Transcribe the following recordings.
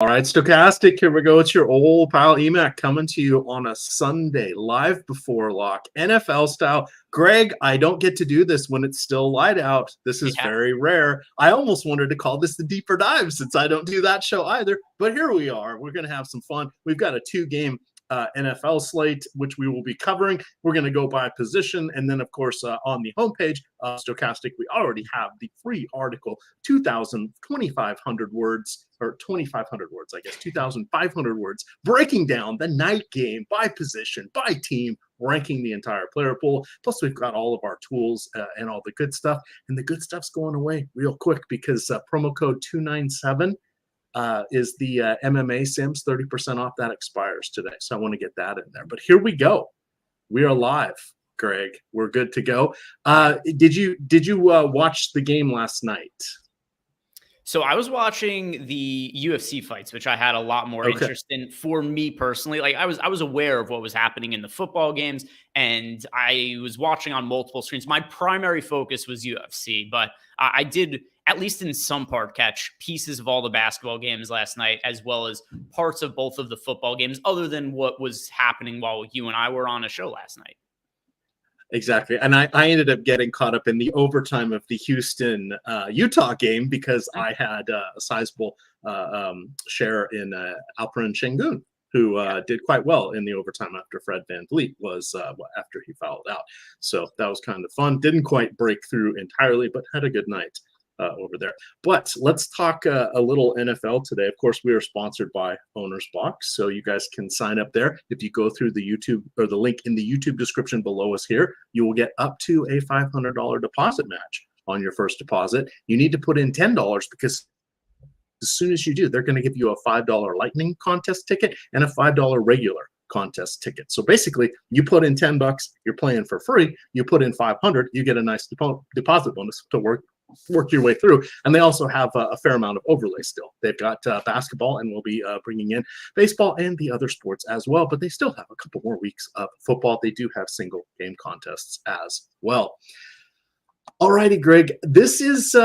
All right, Stochastic, here we go. It's your old pal EMac coming to you on a Sunday, live before lock, NFL style. Greg, I don't get to do this when it's still light out. This is very rare. I almost wanted to call this the Deeper Dive since I don't do that show either, but here we are. We're going to have some fun. We've got a two-game NFL slate, which we will be covering. We're going to go by position. And then, of course, on the homepage of Stochastic, we already have the free article, 2,500 words, or 2,500 words, I guess, 2,500 words, breaking down the night game by position, by team, ranking the entire player pool. Plus, we've got all of our tools and all the good stuff. And the good stuff's going away real quick because promo code 297 is the MMA Sims, 30% off. That expires today. So I want to get that in there. But here we go. We are live, Greg. We're good to go. Did you watch the game last night? So I was watching the UFC fights, which I had a lot more interest in for me personally. Like I was aware of what was happening in the football games, and I was watching on multiple screens. My primary focus was UFC, but I did, at least in some part, catch pieces of all the basketball games last night, as well as parts of both of the football games, other than what was happening while you and I were on a show last night. Exactly. And I ended up getting caught up in the overtime of the Houston Utah game because I had a sizable share in Alperen Şengün, who did quite well in the overtime after Fred VanVleet was after he fouled out. So that was kind of fun. Didn't quite break through entirely, but had a good night over there. But let's talk a little NFL today. Of course, we are sponsored by Owner's Box, so you guys can sign up there. If you go through the YouTube or the link in the YouTube description below us here, you will get up to a $500 deposit match on your first deposit. You need to put in $10 because as soon as you do, they're going to give you a $5 Lightning contest ticket and a $5 regular contest ticket. So basically, you put in $10, you're playing for free. You put in $500, you get a nice deposit bonus to work your way through. And they also have a fair amount of overlay still. They've got basketball, and we'll be bringing in baseball and the other sports as well, but they still have a couple more weeks of football. They do have single game contests as well. All righty, Greg, this is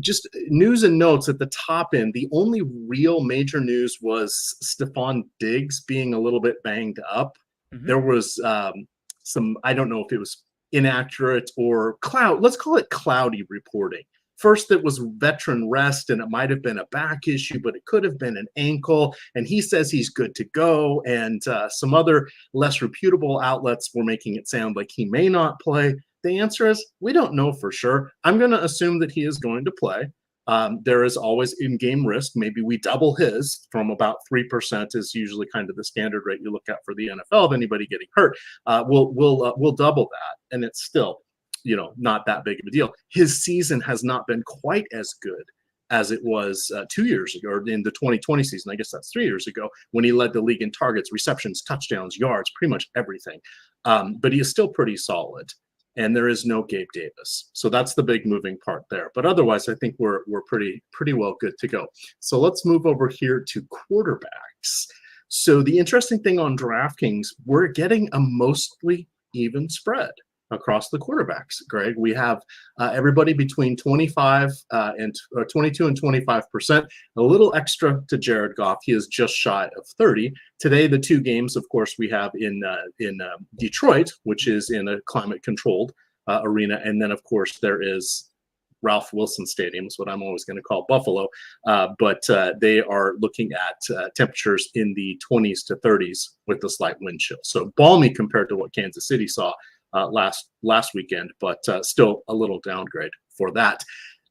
just news and notes at the top end. The only real major news was Stephon Diggs being a little bit banged up. There was some, I don't know if it was inaccurate or let's call it cloudy reporting. First, it was veteran rest, and it might have been a back issue, but it could have been an ankle. And he says he's good to go. And some other less reputable outlets were making it sound like he may not play. The answer is we don't know for sure. I'm going to assume that he is going to play. There is always in-game risk. Maybe we double his from about 3% is usually kind of the standard rate you look at for the NFL of anybody getting hurt. We'll double that, and it's still, not that big of a deal. His season has not been quite as good as it was 2 years ago, or in the 2020 season. I guess that's 3 years ago, when he led the league in targets, receptions, touchdowns, yards, pretty much everything. But he is still pretty solid. And there is no Gabe Davis. So that's the big moving part there. But otherwise, I think we're pretty well good to go. So let's move over here to quarterbacks. So the interesting thing on DraftKings, we're getting a mostly even spread across the quarterbacks. Greg, we have everybody between 22 and 25%, a little extra to Jared Goff. He is just shy of 30. Today, the two games, of course, we have in Detroit, which is in a climate-controlled arena, and then, of course, there is Ralph Wilson Stadium, is what I'm always going to call Buffalo, but they are looking at temperatures in the 20s to 30s with a slight wind chill. So balmy compared to what Kansas City saw last weekend, but still a little downgrade for that.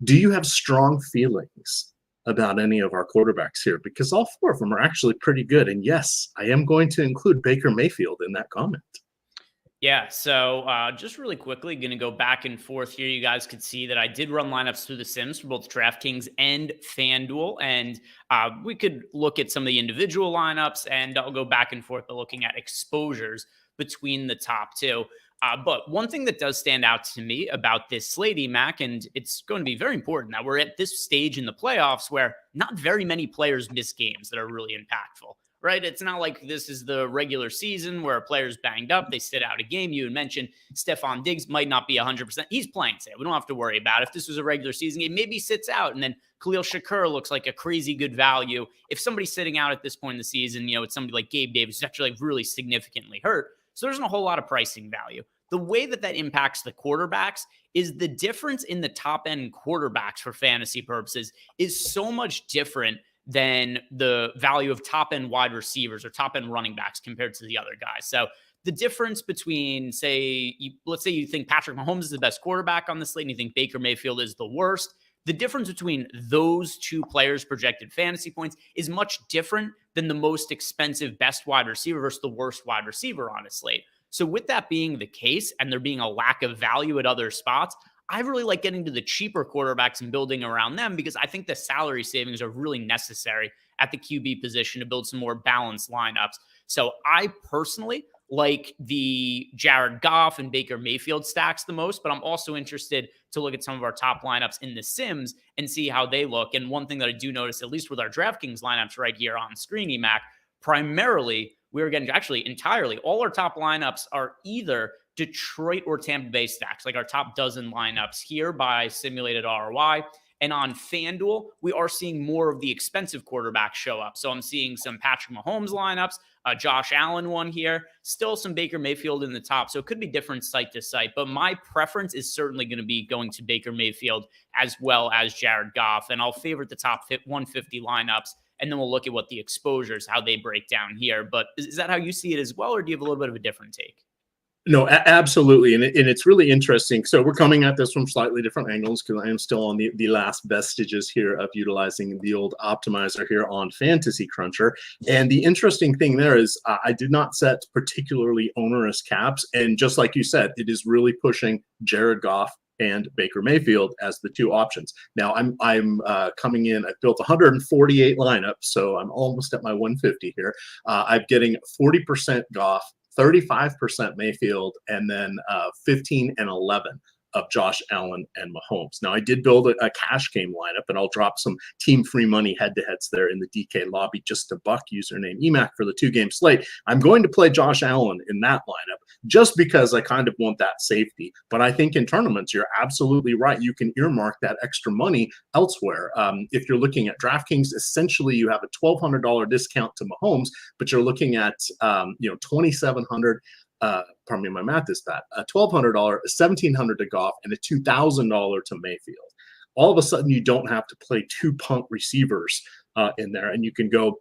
Do you have strong feelings about any of our quarterbacks here? Because all four of them are actually pretty good. And yes, I am going to include Baker Mayfield in that comment. Yeah, so just really quickly, going to go back and forth here. You guys could see that I did run lineups through the Sims for both DraftKings and FanDuel, and we could look at some of the individual lineups, and I'll go back and forth looking at exposures between the top two. But one thing that does stand out to me about this slate, EMac, and it's going to be very important that we're at this stage in the playoffs where not very many players miss games that are really impactful, right? It's not like this is the regular season where a player's banged up, they sit out a game. You had mentioned Stephon Diggs might not be 100%. He's playing today. We don't have to worry about it. If this was a regular season game, maybe he sits out and then Khalil Shakur looks like a crazy good value. If somebody's sitting out at this point in the season, it's somebody like Gabe Davis who's actually like really significantly hurt. So there isn't a whole lot of pricing value. The way that impacts the quarterbacks is the difference in the top end quarterbacks for fantasy purposes is so much different than the value of top end wide receivers or top end running backs compared to the other guys. So the difference between, let's say you think Patrick Mahomes is the best quarterback on the slate and you think Baker Mayfield is the worst. The difference between those two players' projected fantasy points is much different than the most expensive best wide receiver versus the worst wide receiver on a slate. So with that being the case and there being a lack of value at other spots, I really like getting to the cheaper quarterbacks and building around them because I think the salary savings are really necessary at the QB position to build some more balanced lineups. So I personally like the Jared Goff and Baker Mayfield stacks the most, but I'm also interested to look at some of our top lineups in the Sims and see how they look. And one thing that I do notice, at least with our DraftKings lineups right here on screen, EMac, primarily, we're getting actually entirely all our top lineups are either Detroit or Tampa Bay stacks, like our top dozen lineups here by simulated ROI. And on FanDuel, we are seeing more of the expensive quarterbacks show up. So I'm seeing some Patrick Mahomes lineups, Josh Allen one here, still some Baker Mayfield in the top. So it could be different site to site, but my preference is certainly going to be going to Baker Mayfield as well as Jared Goff. And I'll favorite the top 150 lineups. And then we'll look at what the exposures, how they break down here. But is that how you see it as well? Or do you have a little bit of a different take? No, absolutely. And it's really interesting. So we're coming at this from slightly different angles because I am still on the last vestiges here of utilizing the old optimizer here on Fantasy Cruncher. And the interesting thing there is I did not set particularly onerous caps. And just like you said, it is really pushing Jared Goff and Baker Mayfield as the two options. Now I'm coming in. I've built 148 lineups, so I'm almost at my 150 here. I'm getting 40% Goff, 35% Mayfield, and then 15 and 11 of Josh Allen and Mahomes. Now, I did build a cash game lineup, and I'll drop some team free money head-to-heads there in the DK lobby just to buck username EMac for the 2-game slate. I'm going to play Josh Allen in that lineup just because I kind of want that safety. But I think in tournaments, you're absolutely right. You can earmark that extra money elsewhere. If you're looking at DraftKings, essentially you have a $1,200 discount to Mahomes, but you're looking at $2,700. Pardon me, my math is bad. $1,200, $1,700 to Goff, and a $2,000 to Mayfield. All of a sudden, you don't have to play two punt receivers in there, and you can go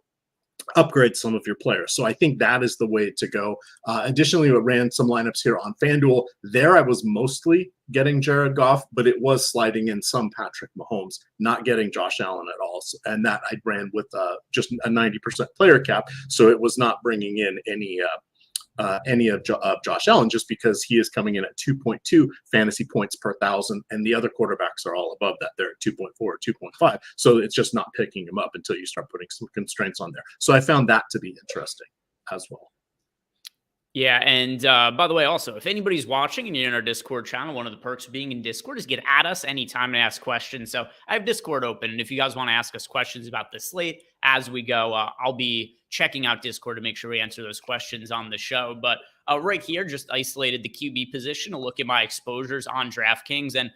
upgrade some of your players. So I think that is the way to go. Additionally, we ran some lineups here on FanDuel. There I was mostly getting Jared Goff, but it was sliding in some Patrick Mahomes, not getting Josh Allen at all. And that I ran with just a 90% player cap, so it was not bringing in any of Josh Allen, just because he is coming in at 2.2 fantasy points per 1,000, and the other quarterbacks are all above that. They're at 2.4 or 2.5. So it's just not picking him up until you start putting some constraints on there. So I found that to be interesting as well. Yeah, and by the way, also, if anybody's watching and you're in our Discord channel, one of the perks of being in Discord is get at us anytime and ask questions. So I have Discord open, and if you guys want to ask us questions about the slate as we go, I'll be checking out Discord to make sure we answer those questions on the show. But right here, just isolated the QB position to look at my exposures on DraftKings. And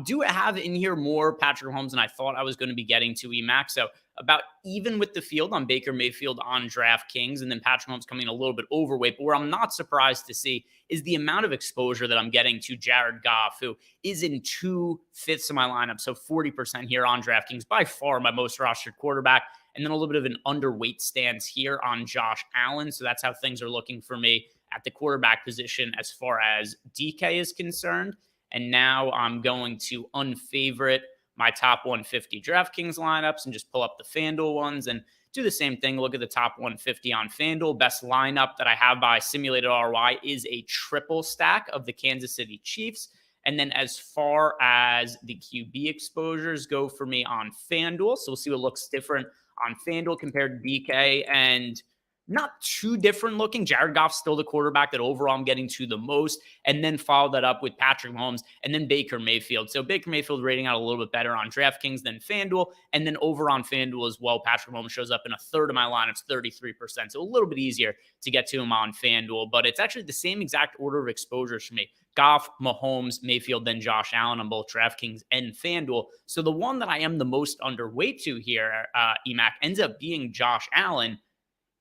do have in here more Patrick Mahomes than I thought I was going to be getting to EMac. So about even with the field on Baker Mayfield on DraftKings, and then Patrick Mahomes coming in a little bit overweight. But where I'm not surprised to see is the amount of exposure that I'm getting to Jared Goff, who is in 2/5 of my lineup. So 40% here on DraftKings, by far my most rostered quarterback. And then a little bit of an underweight stance here on Josh Allen. So that's how things are looking for me at the quarterback position as far as DK is concerned. And now I'm going to unfavorite my top 150 DraftKings lineups and just pull up the FanDuel ones and do the same thing. Look at the top 150 on FanDuel. Best lineup that I have by simulated ROI is a triple stack of the Kansas City Chiefs. And then as far as the QB exposures go for me on FanDuel, so we'll see what looks different on FanDuel compared to DK. And not too different looking. Jared Goff's still the quarterback that overall I'm getting to the most, and then follow that up with Patrick Mahomes and then Baker Mayfield. So Baker Mayfield rating out a little bit better on DraftKings than FanDuel, and then over on FanDuel as well, Patrick Mahomes shows up in a third of my lineups, 33%. So a little bit easier to get to him on FanDuel, but it's actually the same exact order of exposures for me. Goff, Mahomes, Mayfield, then Josh Allen on both DraftKings and FanDuel. So the one that I am the most underweight to here, EMac, ends up being Josh Allen.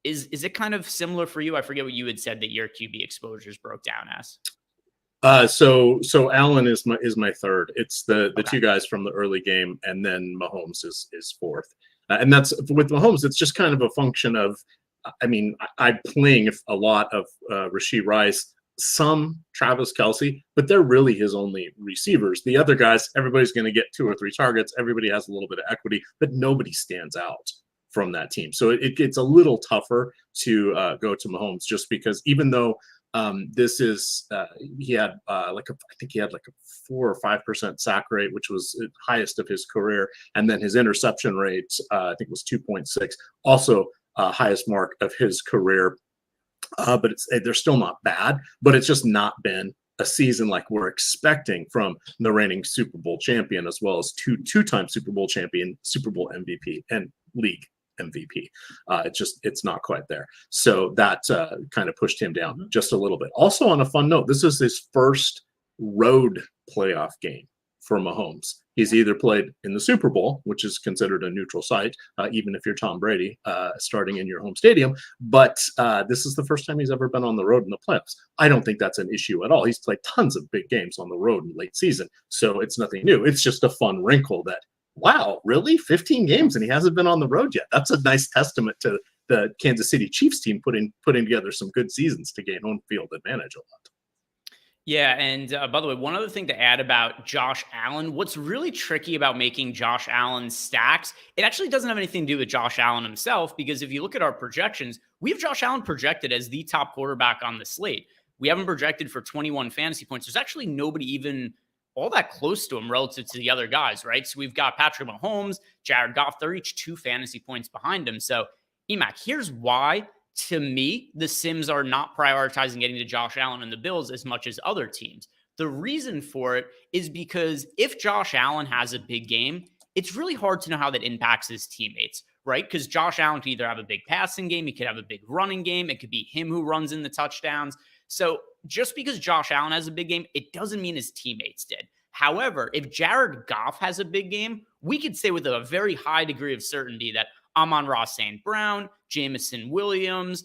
Is it kind of similar for you? I forget what you had said that your QB exposures broke down as. So Allen is my third. It's the two guys from the early game, and then Mahomes is fourth. And that's with Mahomes. It's just kind of a function of, I mean, I'm playing a lot of Rashee Rice, some Travis Kelce, but they're really his only receivers. The other guys, everybody's going to get 2 or 3 targets. Everybody has a little bit of equity, but nobody stands out from that team. So it gets a little tougher to go to Mahomes, just because even though this is he had I think he had like a 4 or 5% sack rate, which was the highest of his career, and then his interception rate I think was 2.6, also highest mark of his career. But they're still not bad, but it's just not been a season like we're expecting from the reigning Super Bowl champion, as well as two-time Super Bowl champion, Super Bowl MVP, and league MVP. It's not quite there. So that kind of pushed him down just a little bit. Also, on a fun note, this is his first road playoff game for Mahomes. He's either played in the Super Bowl, which is considered a neutral site, even if you're Tom Brady, starting in your home stadium. But this is the first time he's ever been on the road in the playoffs. I don't think that's an issue at all. He's played tons of big games on the road in late season, so it's nothing new. It's just a fun wrinkle that, wow, really? 15 games and he hasn't been on the road yet. That's a nice testament to the Kansas City Chiefs team putting together some good seasons to gain home field advantage a lot. Yeah, and by the way, one other thing to add about Josh Allen, what's really tricky about making Josh Allen stacks, it actually doesn't have anything to do with Josh Allen himself, because if you look at our projections, we have Josh Allen projected as the top quarterback on the slate. We have him projected for 21 fantasy points. There's actually nobody even all that close to him relative to the other guys, right? So we've got Patrick Mahomes, Jared Goff, they're each 2 fantasy points behind him. So EMac, here's why, to me, the Sims are not prioritizing getting to Josh Allen and the Bills as much as other teams. The reason for it is because if Josh Allen has a big game, it's really hard to know how that impacts his teammates, right? Because Josh Allen could either have a big passing game, he could have a big running game, it could be him who runs in the touchdowns. So just because Josh Allen has a big game, it doesn't mean his teammates did. However, if Jared Goff has a big game, we could say with a very high degree of certainty that Amon-Ra St. Brown, Jameson Williams,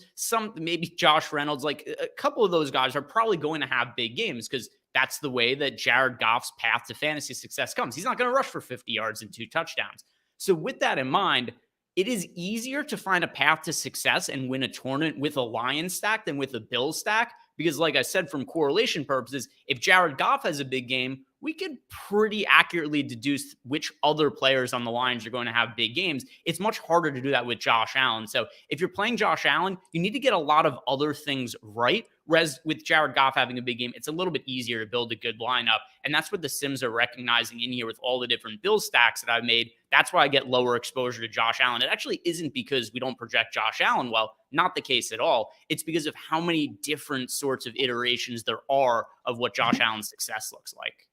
maybe Josh Reynolds, like a couple of those guys are probably going to have big games, because that's the way that Jared Goff's path to fantasy success comes. He's not going to rush for 50 yards and 2 touchdowns. So with that in mind, it is easier to find a path to success and win a tournament with a Lions stack than with a Bills stack, because like I said, from correlation purposes, if Jared Goff has a big game, we could pretty accurately deduce which other players on the Lions are going to have big games. It's much harder to do that with Josh Allen. So if you're playing Josh Allen, you need to get a lot of other things right. Whereas with Jared Goff having a big game, it's a little bit easier to build a good lineup. And that's what the Sims are recognizing in here with all the different Bill stacks that I've made. That's why I get lower exposure to Josh Allen. It actually isn't because we don't project Josh Allen well, not the case at all. It's because of how many different sorts of iterations there are of what Josh Allen's success looks like.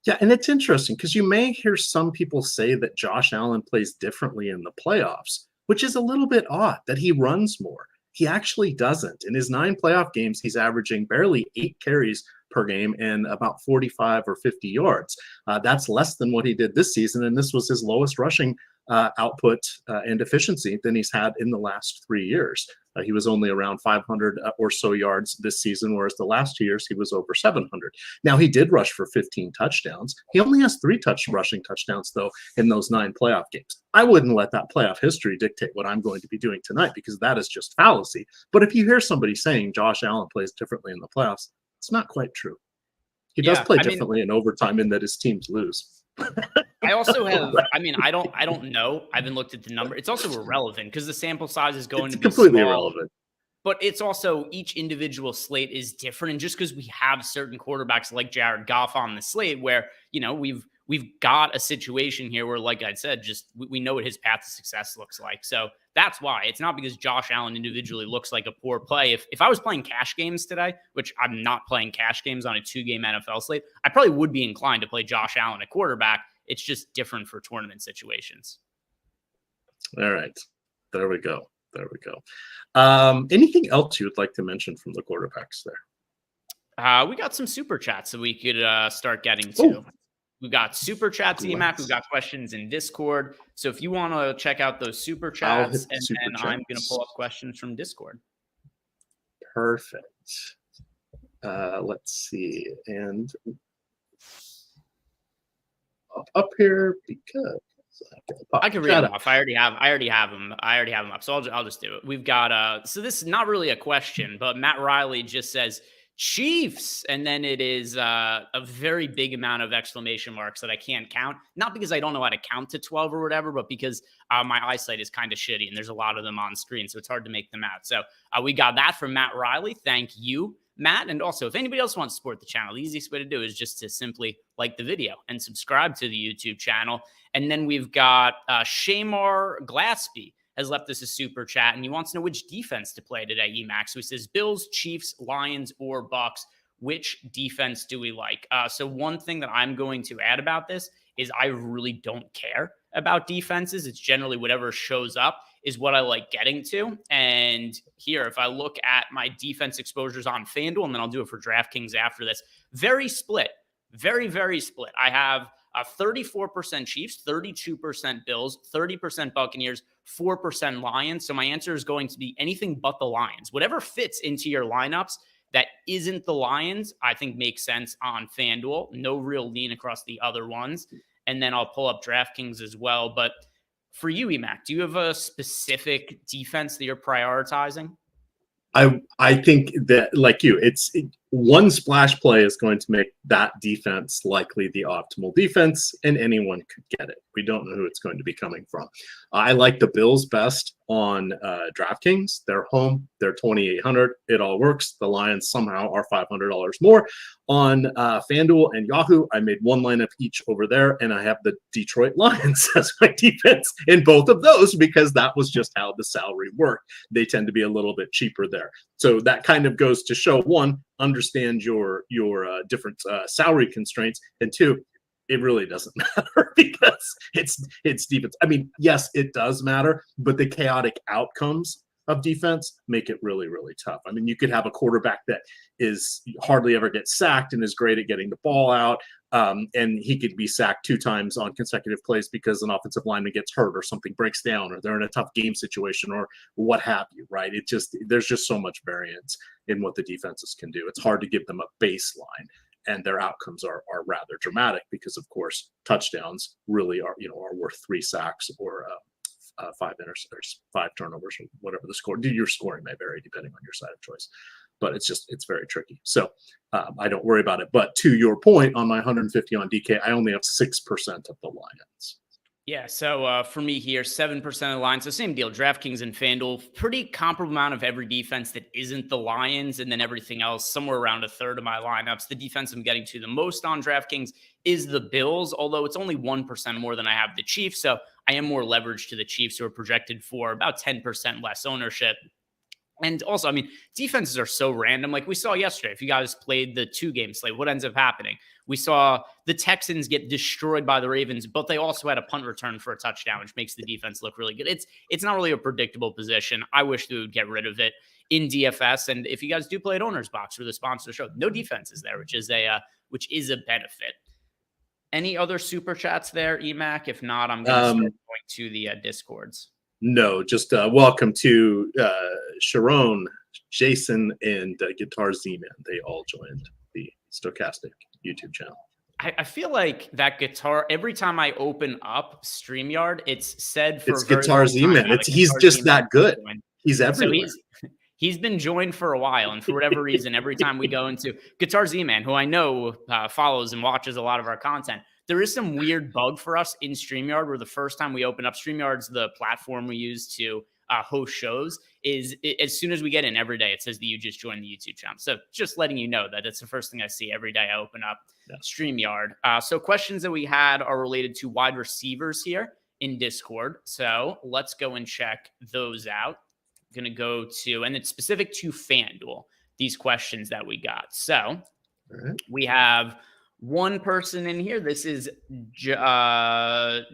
Yeah, and it's interesting because you may hear some people say that Josh Allen plays differently in the playoffs, which is a little bit odd, that he runs more. He actually doesn't. In his 9 playoff games, he's averaging barely 8 carries per game and about 45 or 50 yards. That's less than what he did this season, and this was his lowest rushing output and efficiency than he's had in the last 3 years. He was only around 500 or so yards this season, whereas the last 2 years he was over 700. Now, he did rush for 15 touchdowns. He only has 3 rushing touchdowns, though, in those 9 playoff games. I wouldn't let that playoff history dictate what I'm going to be doing tonight, because that is just fallacy. But if you hear somebody saying Josh Allen plays differently in the playoffs, it's not quite true. He does play differently in overtime in that his teams lose. I also have, I don't know. I haven't looked at the number. It's also irrelevant because the sample size is going to be completely small, irrelevant. But it's also each individual slate is different. And just because we have certain quarterbacks like Jared Goff on the slate where, we've we've got a situation here where, like I said, just we know what his path to success looks like. So that's why. It's not because Josh Allen individually looks like a poor play. If I was playing cash games today, which I'm not playing cash games on a 2-game NFL slate, I probably would be inclined to play Josh Allen at quarterback. It's just different for tournament situations. All right. There we go. Anything else you would like to mention from the quarterbacks there? We got some super chats that we could start getting to. Ooh. We got super chats, EMac. We've got questions in Discord. So if you want to check out those super chats, and then I'm going to pull up questions from Discord. Perfect. Let's see. And up here, because I can read them off. I already have them up. So I'll just do it. We've got so this is not really a question, but Matt Riley just says Chiefs, and then it is a very big amount of exclamation marks that I can't count. Not because I don't know how to count to 12 or whatever, but because my eyesight is kind of shitty and there's a lot of them on screen, so it's hard to make them out. So we got that from Matt Riley. Thank you, Matt. And also, if anybody else wants to support the channel, the easiest way to do is just to simply like the video and subscribe to the YouTube channel. And then we've got Shamar Glaspie has left us a super chat, and he wants to know which defense to play today, EMac. So he says Bills, Chiefs, Lions, or Bucks. Which defense do we like? So one thing that I'm going to add about this is I really don't care about defenses. It's generally whatever shows up is what I like getting to. And here, if I look at my defense exposures on FanDuel, and then I'll do it for DraftKings after this, very split, very, very split. I have 34% Chiefs, 32% Bills, 30% Buccaneers, 4% Lions. So my answer is going to be anything but the Lions. Whatever fits into your lineups that isn't the Lions, I think makes sense on FanDuel. No real lean across the other ones. And then I'll pull up DraftKings as well. But for you, EMac, do you have a specific defense that you're prioritizing? I think that, like you, one splash play is going to make that defense likely the optimal defense, and anyone could get it. We don't know who it's going to be coming from. I like the Bills best on DraftKings. They're home. They're 2,800. It all works. The Lions somehow are $500 more. On FanDuel and Yahoo, I made one lineup each over there, and I have the Detroit Lions as my defense in both of those because that was just how the salary worked. They tend to be a little bit cheaper there. So that kind of goes to show, one, understand your different salary constraints, and two, it really doesn't matter because it's defense. I mean, yes, it does matter, but the chaotic outcomes of defense make it really, really tough. I mean, you could have a quarterback that is hardly ever gets sacked and is great at getting the ball out, and he could be sacked 2 times on consecutive plays because an offensive lineman gets hurt or something breaks down or they're in a tough game situation or what have you, right? There's just so much variance in what the defenses can do. It's hard to give them a baseline, and their outcomes are rather dramatic because, of course, touchdowns really are worth 3 sacks or 5 turnovers, or whatever the score. Your scoring may vary depending on your side of choice, but it's very tricky. So I don't worry about it. But to your point, on my 150 on DK, I only have 6% of the Lions. Yeah, so for me here, 7% of the Lions. So same deal, DraftKings and FanDuel, pretty comparable amount of every defense that isn't the Lions, and then everything else, somewhere around a third of my lineups. The defense I'm getting to the most on DraftKings is the Bills, although it's only 1% more than I have the Chiefs, so I am more leveraged to the Chiefs, who are projected for about 10% less ownership. And also, I mean, defenses are so random. Like we saw yesterday, if you guys played the 2-game slate, what ends up happening? We saw the Texans get destroyed by the Ravens, but they also had a punt return for a touchdown, which makes the defense look really good. It's not really a predictable position. I wish they would get rid of it in DFS. And if you guys do play at Owner's Box or the sponsor of the show, no defense is there, which is a benefit. Any other super chats there, EMac? If not, I'm going to start going to the Discords. No, just welcome to Sharon, Jason, and Guitar Z-Man. They all joined the Stochastic YouTube channel. I feel like that guitar, every time I open up StreamYard, it's said for it's Guitar Z-Man. He's just that good. He's everywhere. So he's been joined for a while, and for whatever reason, every time we go into Guitar Z-Man, who I know follows and watches a lot of our content, there is some weird bug for us in StreamYard where the first time we open up, StreamYard's the platform we use to host shows is as soon as we get in every day, it says that you just joined the YouTube channel. So just letting you know that it's the first thing I see every day I open up StreamYard. So questions that we had are related to wide receivers here in Discord. So let's go and check those out. I'm going to go to, and it's specific to FanDuel, these questions that we got. So we have one person in here. This is Josh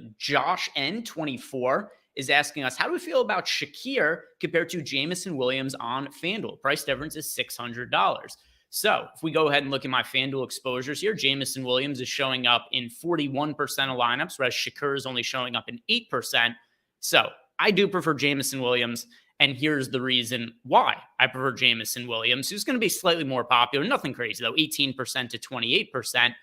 N24 is asking us, how do we feel about Shakir compared to Jameson Williams on FanDuel? Price difference is $600. So if we go ahead and look at my FanDuel exposures here, Jameson Williams is showing up in 41% of lineups, whereas Shakir is only showing up in 8%. So I do prefer Jameson Williams. And here's the reason why I prefer Jameson Williams, who's going to be slightly more popular. Nothing crazy, though, 18% to 28%.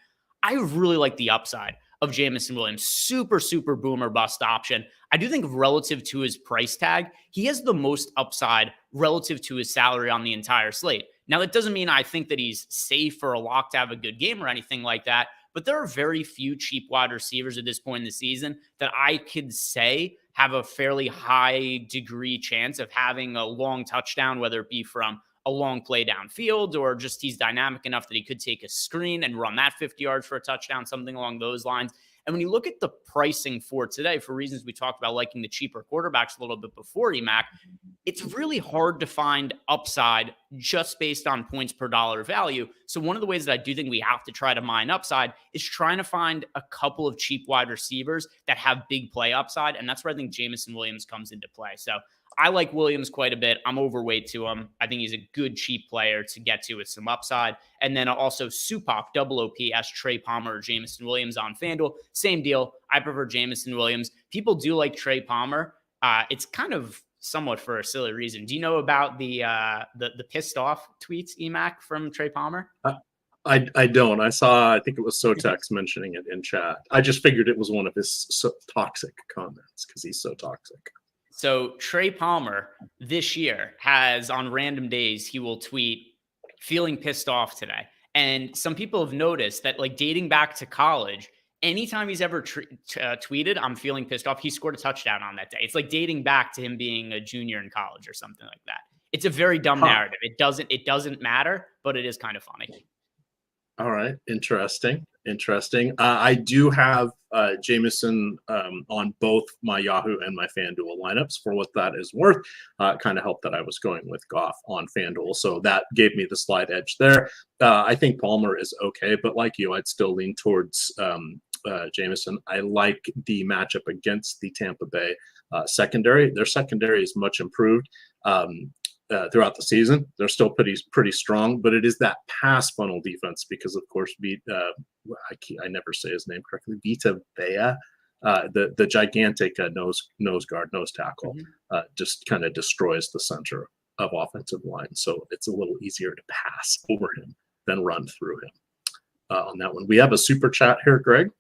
I really like the upside of Jameson Williams. Super, super boomer bust option. I do think relative to his price tag, he has the most upside relative to his salary on the entire slate. Now, that doesn't mean I think that he's safe or a lock to have a good game or anything like that, but there are very few cheap wide receivers at this point in the season that I could say have a fairly high degree chance of having a long touchdown, whether it be from a long play downfield or just he's dynamic enough that he could take a screen and run that 50 yards for a touchdown, something along those lines. And when you look at the pricing for today, for reasons we talked about liking the cheaper quarterbacks a little bit before EMac, it's really hard to find upside just based on points per dollar value. So one of the ways that I do think we have to try to mine upside is trying to find a couple of cheap wide receivers that have big play upside. And that's where I think Jameson Williams comes into play. So I like Williams quite a bit. I'm overweight to him. I think he's a good cheap player to get to with some upside. And then also Supac, double OP, as Trey Palmer or Jameson Williams on FanDuel. Same deal. I prefer Jameson Williams. People do like Trey Palmer. It's kind of somewhat for a silly reason. Do you know about the pissed off tweets, EMac, from Trey Palmer? I don't. I think it was Sotex mentioning it in chat. I just figured it was one of his toxic comments because he's so toxic. So Trey Palmer this year has, on random days, he will tweet feeling pissed off today. And some people have noticed that, like, dating back to college, anytime he's ever tweeted, I'm feeling pissed off, he scored a touchdown on that day. It's like dating back to him being a junior in college or something like that. It's a very dumb narrative. It doesn't matter, but it is kind of funny. All right. Interesting. I do have Jameson on both my Yahoo and my FanDuel lineups for what that is worth. Kind of helped that I was going with Goff on FanDuel. So that gave me the slight edge there. I think Palmer is okay, but like you, I'd still lean towards Jameson. I like the matchup against the Tampa Bay secondary. Their secondary is much improved. Throughout the season, they're still pretty strong, but it is that pass funnel defense because, of course, I never say his name correctly. Vita Vea, the gigantic nose tackle, just kind of destroys the center of offensive line. So it's a little easier to pass over him than run through him. On that one, we have a super chat here, Greg.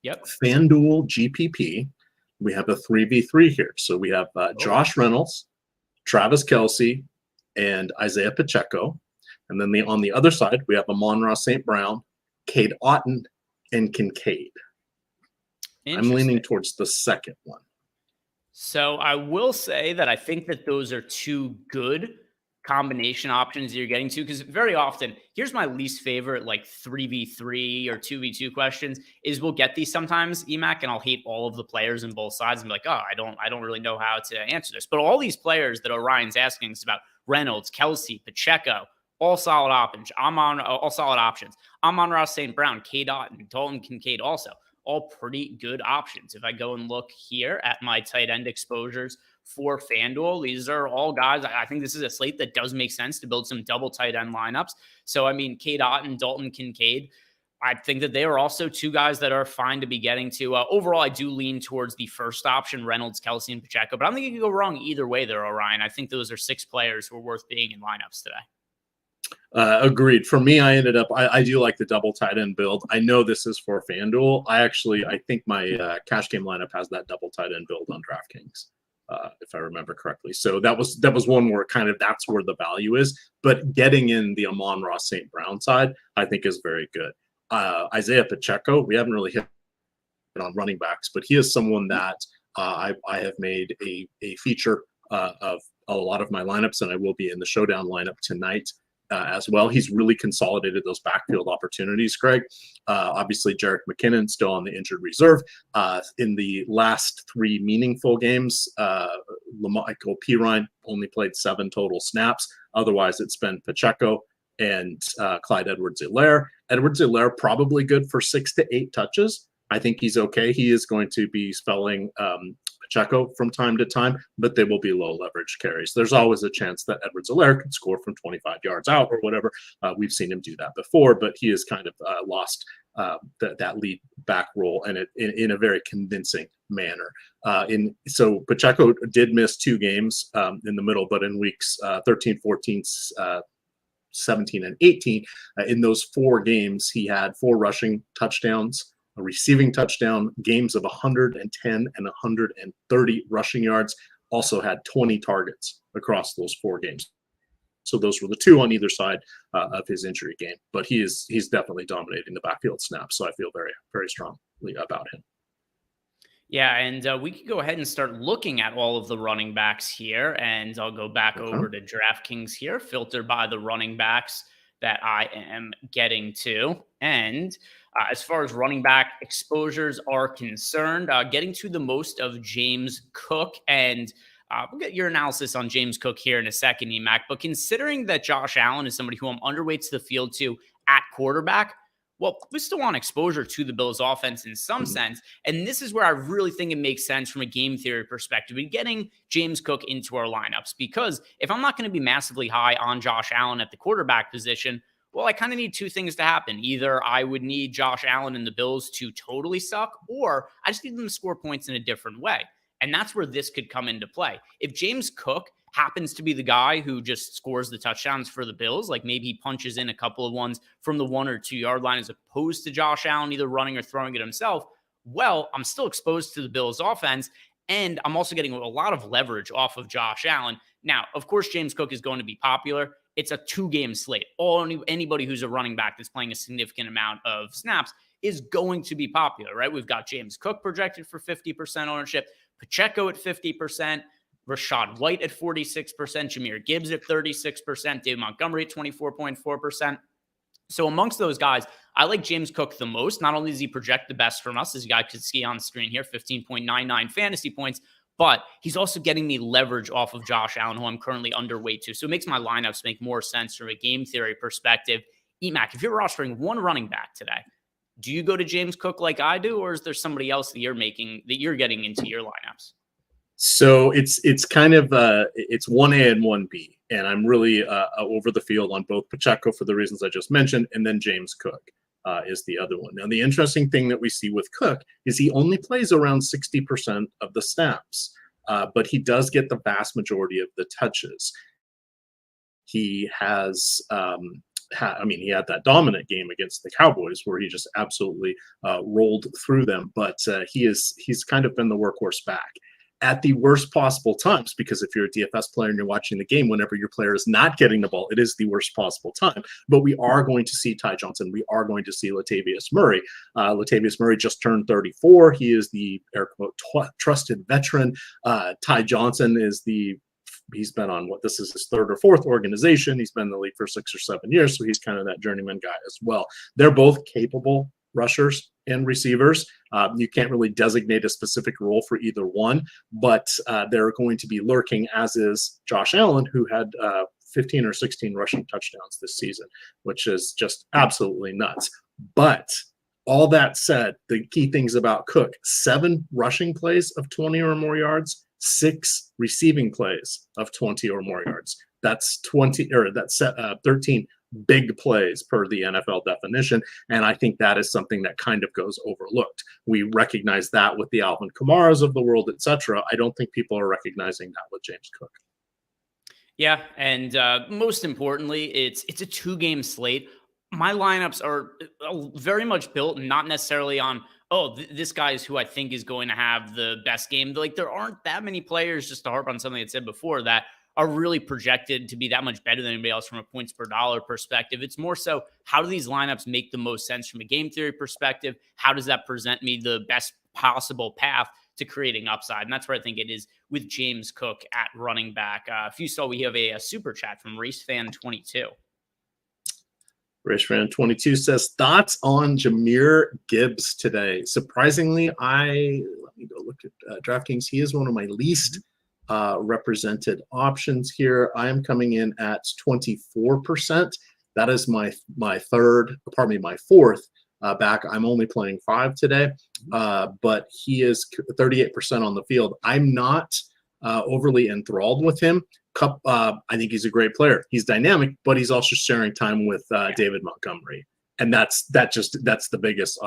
Yep. FanDuel GPP. We have a 3v3 here. So we have Josh Reynolds, Travis Kelce, and Isaiah Pacheco. And then on the other side, we have Amon-Ra St. Brown, Cade Otton, and Kincaid. I'm leaning towards the second one. So I will say that I think that those are two good combination options you're getting to, because very often, here's my least favorite, like 3v3 or 2v2 questions, is we'll get these sometimes, EMac, and I'll hate all of the players on both sides and be like, oh, I don't really know how to answer this. But all these players that Orion's asking us about, Reynolds, Kelce, Pacheco, all solid options. Amon-Ra St. Brown, Cade Otton, Dalton Kincaid also. All pretty good options. If I go and look here at my tight end exposures for FanDuel, these are all guys. I think this is a slate that does make sense to build some double tight end lineups. So, I mean, Cade Otton, Dalton Kincaid, I think that they are also two guys that are fine to be getting to. Overall, I do lean towards the first option, Reynolds, Kelce, and Pacheco, but I don't think you can go wrong either way there, Orion. I think those are 6 players who are worth being in lineups today. Agreed. For me, I ended up, I do like the double tight end build. I know this is for FanDuel. I think my cash game lineup has that double tight end build on DraftKings, if I remember correctly. So that was one where kind of that's where the value is. But getting in the Amon-Ra St. Brown side, I think is very good. Isaiah Pacheco, we haven't really hit on running backs, but he is someone that I have made a feature of a lot of my lineups, and I will be in the Showdown lineup tonight as well. He's really consolidated those backfield opportunities, Greg. Obviously, Jerick McKinnon still on the injured reserve. In the last 3 meaningful games, Michael Pirine only played 7 total snaps. Otherwise, it's been Pacheco and Clyde Edwards-Helaire. Edwards-Helaire probably good for 6 to 8 touches. I think he's okay. He is going to be spelling Pacheco from time to time, but they will be low leverage carries. There's always a chance that Edwards-Helaire could score from 25 yards out or whatever. We've seen him do that before, but he has kind of lost that lead back role, and in a very convincing manner. So Pacheco did miss 2 games in the middle, but in weeks 13, 14, 17, and 18, in those 4 games, he had 4 rushing touchdowns, a receiving touchdown, games of 110 and 130 rushing yards, also had 20 targets across those 4 games. So those were the 2 on either side of his injury game. But he's definitely dominating the backfield snaps, so I feel very, very strongly about him. Yeah, and we could go ahead and start looking at all of the running backs here, and I'll go back over to DraftKings here, filter by the running backs that I am getting to. And as far as running back exposures are concerned, getting to the most of James Cook, and we'll get your analysis on James Cook here in a second, EMac. But considering that Josh Allen is somebody who I'm underweight to the field to at quarterback, well, we still want exposure to the Bills offense in some sense. And this is where I really think it makes sense from a game theory perspective in getting James Cook into our lineups. Because if I'm not going to be massively high on Josh Allen at the quarterback position, well, I kind of need 2 things to happen. Either I would need Josh Allen and the Bills to totally suck, or I just need them to score points in a different way. And that's where this could come into play. If James Cook happens to be the guy who just scores the touchdowns for the Bills, like maybe he punches in a couple of ones from the 1 or 2 yard line as opposed to Josh Allen either running or throwing it himself, well, I'm still exposed to the Bills offense, and I'm also getting a lot of leverage off of Josh Allen. Now, of course, James Cook is going to be popular. It's a 2-game slate. Anybody who's a running back that's playing a significant amount of snaps is going to be popular, right? We've got James Cook projected for 50% ownership, Pacheco at 50%, Rashad White at 46%, Jahmyr Gibbs at 36%, David Montgomery at 24.4%. So amongst those guys, I like James Cook the most. Not only does he project the best from us, as you guys can see on screen here, 15.99 fantasy points, but he's also getting me leverage off of Josh Allen, who I'm currently underweight to. So it makes my lineups make more sense from a game theory perspective. EMac, if you're rostering one running back today, do you go to James Cook like I do, or is there somebody else that you're getting into your lineups? So it's kind of it's 1A and 1B, and I'm really over the field on both Pacheco for the reasons I just mentioned, and then James Cook is the other one. Now, the interesting thing that we see with Cook is he only plays around 60% of the snaps, but he does get the vast majority of the touches. He has, he had that dominant game against the Cowboys where he just absolutely rolled through them, but he's kind of been the workhorse back at the worst possible times, because if you're a DFS player and you're watching the game, whenever your player is not getting the ball, it is the worst possible time. But we are going to see Ty Johnson. We are going to see Latavius Murray. Latavius Murray just turned 34. He is the air quote trusted veteran. Ty Johnson is he's been on this is his 3rd or 4th organization. He's been in the league for 6 or 7 years. So he's kind of that journeyman guy as well. They're both capable rushers and receivers. You can't really designate a specific role for either one, but they're going to be lurking, as is Josh Allen, who had 15 or 16 rushing touchdowns this season, which is just absolutely nuts. But all that said, the key things about Cook: 7 rushing plays of 20 or more yards, 6 receiving plays of 20 or more yards. That's 13 big plays per the NFL definition. And I think that is something that kind of goes overlooked. We recognize that with the Alvin Kamaras of the world, etc. I don't think people are recognizing that with James Cook. Yeah, and most importantly, it's a 2-game slate. My lineups are very much built, not necessarily on, this guy is who I think is going to have the best game. Like, there aren't that many players, just to harp on something I said before, that are really projected to be that much better than anybody else from a points per dollar perspective. It's more so, how do these lineups make the most sense from a game theory perspective? How does that present me the best possible path to creating upside. And that's where I think it is with James Cook at running back. If you saw, we have a super chat from RaceFan22. RaceFan22 says, thoughts on Jahmyr Gibbs today? Surprisingly, let me go look at DraftKings. He is one of my least represented options here. I am coming in at 24%. That is my fourth back. I'm only playing 5 today, but he is 38% on the field. I'm not overly enthralled with him. I think he's a great player. He's dynamic, but he's also sharing time with David Montgomery, and that's the biggest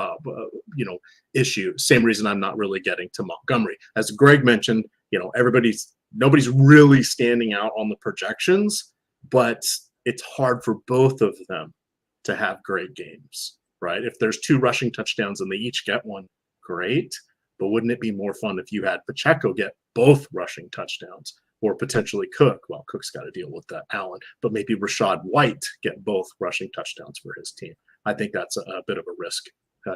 issue. Same reason I'm not really getting to Montgomery. As Greg mentioned, nobody's really standing out on the projections, but it's hard for both of them to have great games, right? If there's 2 rushing touchdowns and they each get one, great. But wouldn't it be more fun if you had Pacheco get both rushing touchdowns, or potentially Cook? Well, Cook's got to deal with Allen, but maybe Rachaad White get both rushing touchdowns for his team. I think that's a bit of a risk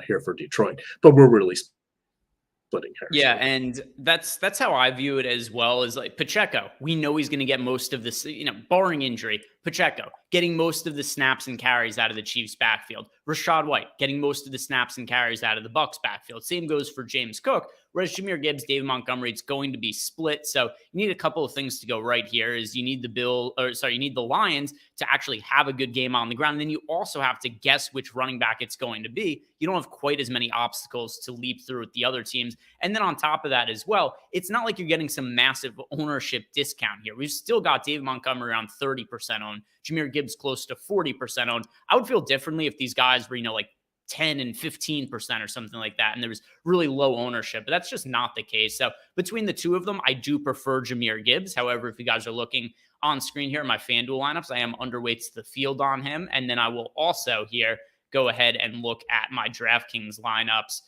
here for Detroit, but we're really splitting hairs. Yeah, and that's how I view it as well. Is like Pacheco, we know he's going to get most of this, barring injury. Pacheco getting most of the snaps and carries out of the Chiefs backfield. Rachaad White getting most of the snaps and carries out of the Bucs backfield. Same goes for James Cook. Whereas Jahmyr Gibbs, David Montgomery, it's going to be split. So you need a couple of things to go right here. Is you need you need the Lions to actually have a good game on the ground. And then you also have to guess which running back it's going to be. You don't have quite as many obstacles to leap through with the other teams. And then on top of that as well, it's not like you're getting some massive ownership discount here. We've still got David Montgomery around 30% owned, Jahmyr Gibbs close to 40% owned. I would feel differently if these guys were, like 10 and 15% or something like that, and there was really low ownership, but that's just not the case. So between the two of them, I do prefer Jahmyr Gibbs. However, if you guys are looking on screen here in my FanDuel lineups, I am underweight to the field on him. And then I will also here go ahead and look at my DraftKings lineups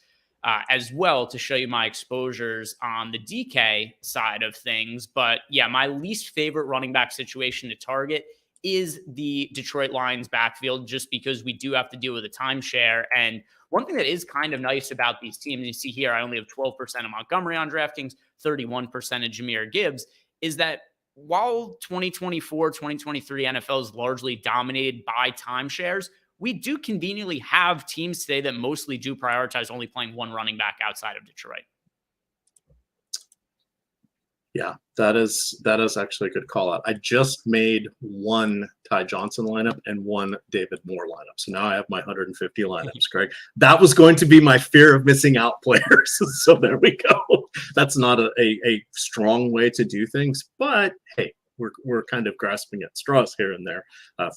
as well to show you my exposures on the DK side of things. But yeah, my least favorite running back situation to target is the Detroit Lions backfield, just because we do have to deal with a timeshare. And one thing that is kind of nice about these teams, you see here, I only have 12% of Montgomery on DraftKings, 31% of Jahmyr Gibbs, is that while 2024, 2023 NFL is largely dominated by timeshares, we do conveniently have teams today that mostly do prioritize only playing one running back outside of Detroit. Yeah, that is actually a good call out. I just made one Ty Johnson lineup and one David Moore lineup. So now I have my 150 lineups, Greg. That was going to be my fear of missing out players. So there we go. That's not a strong way to do things, but hey, we're kind of grasping at straws here and there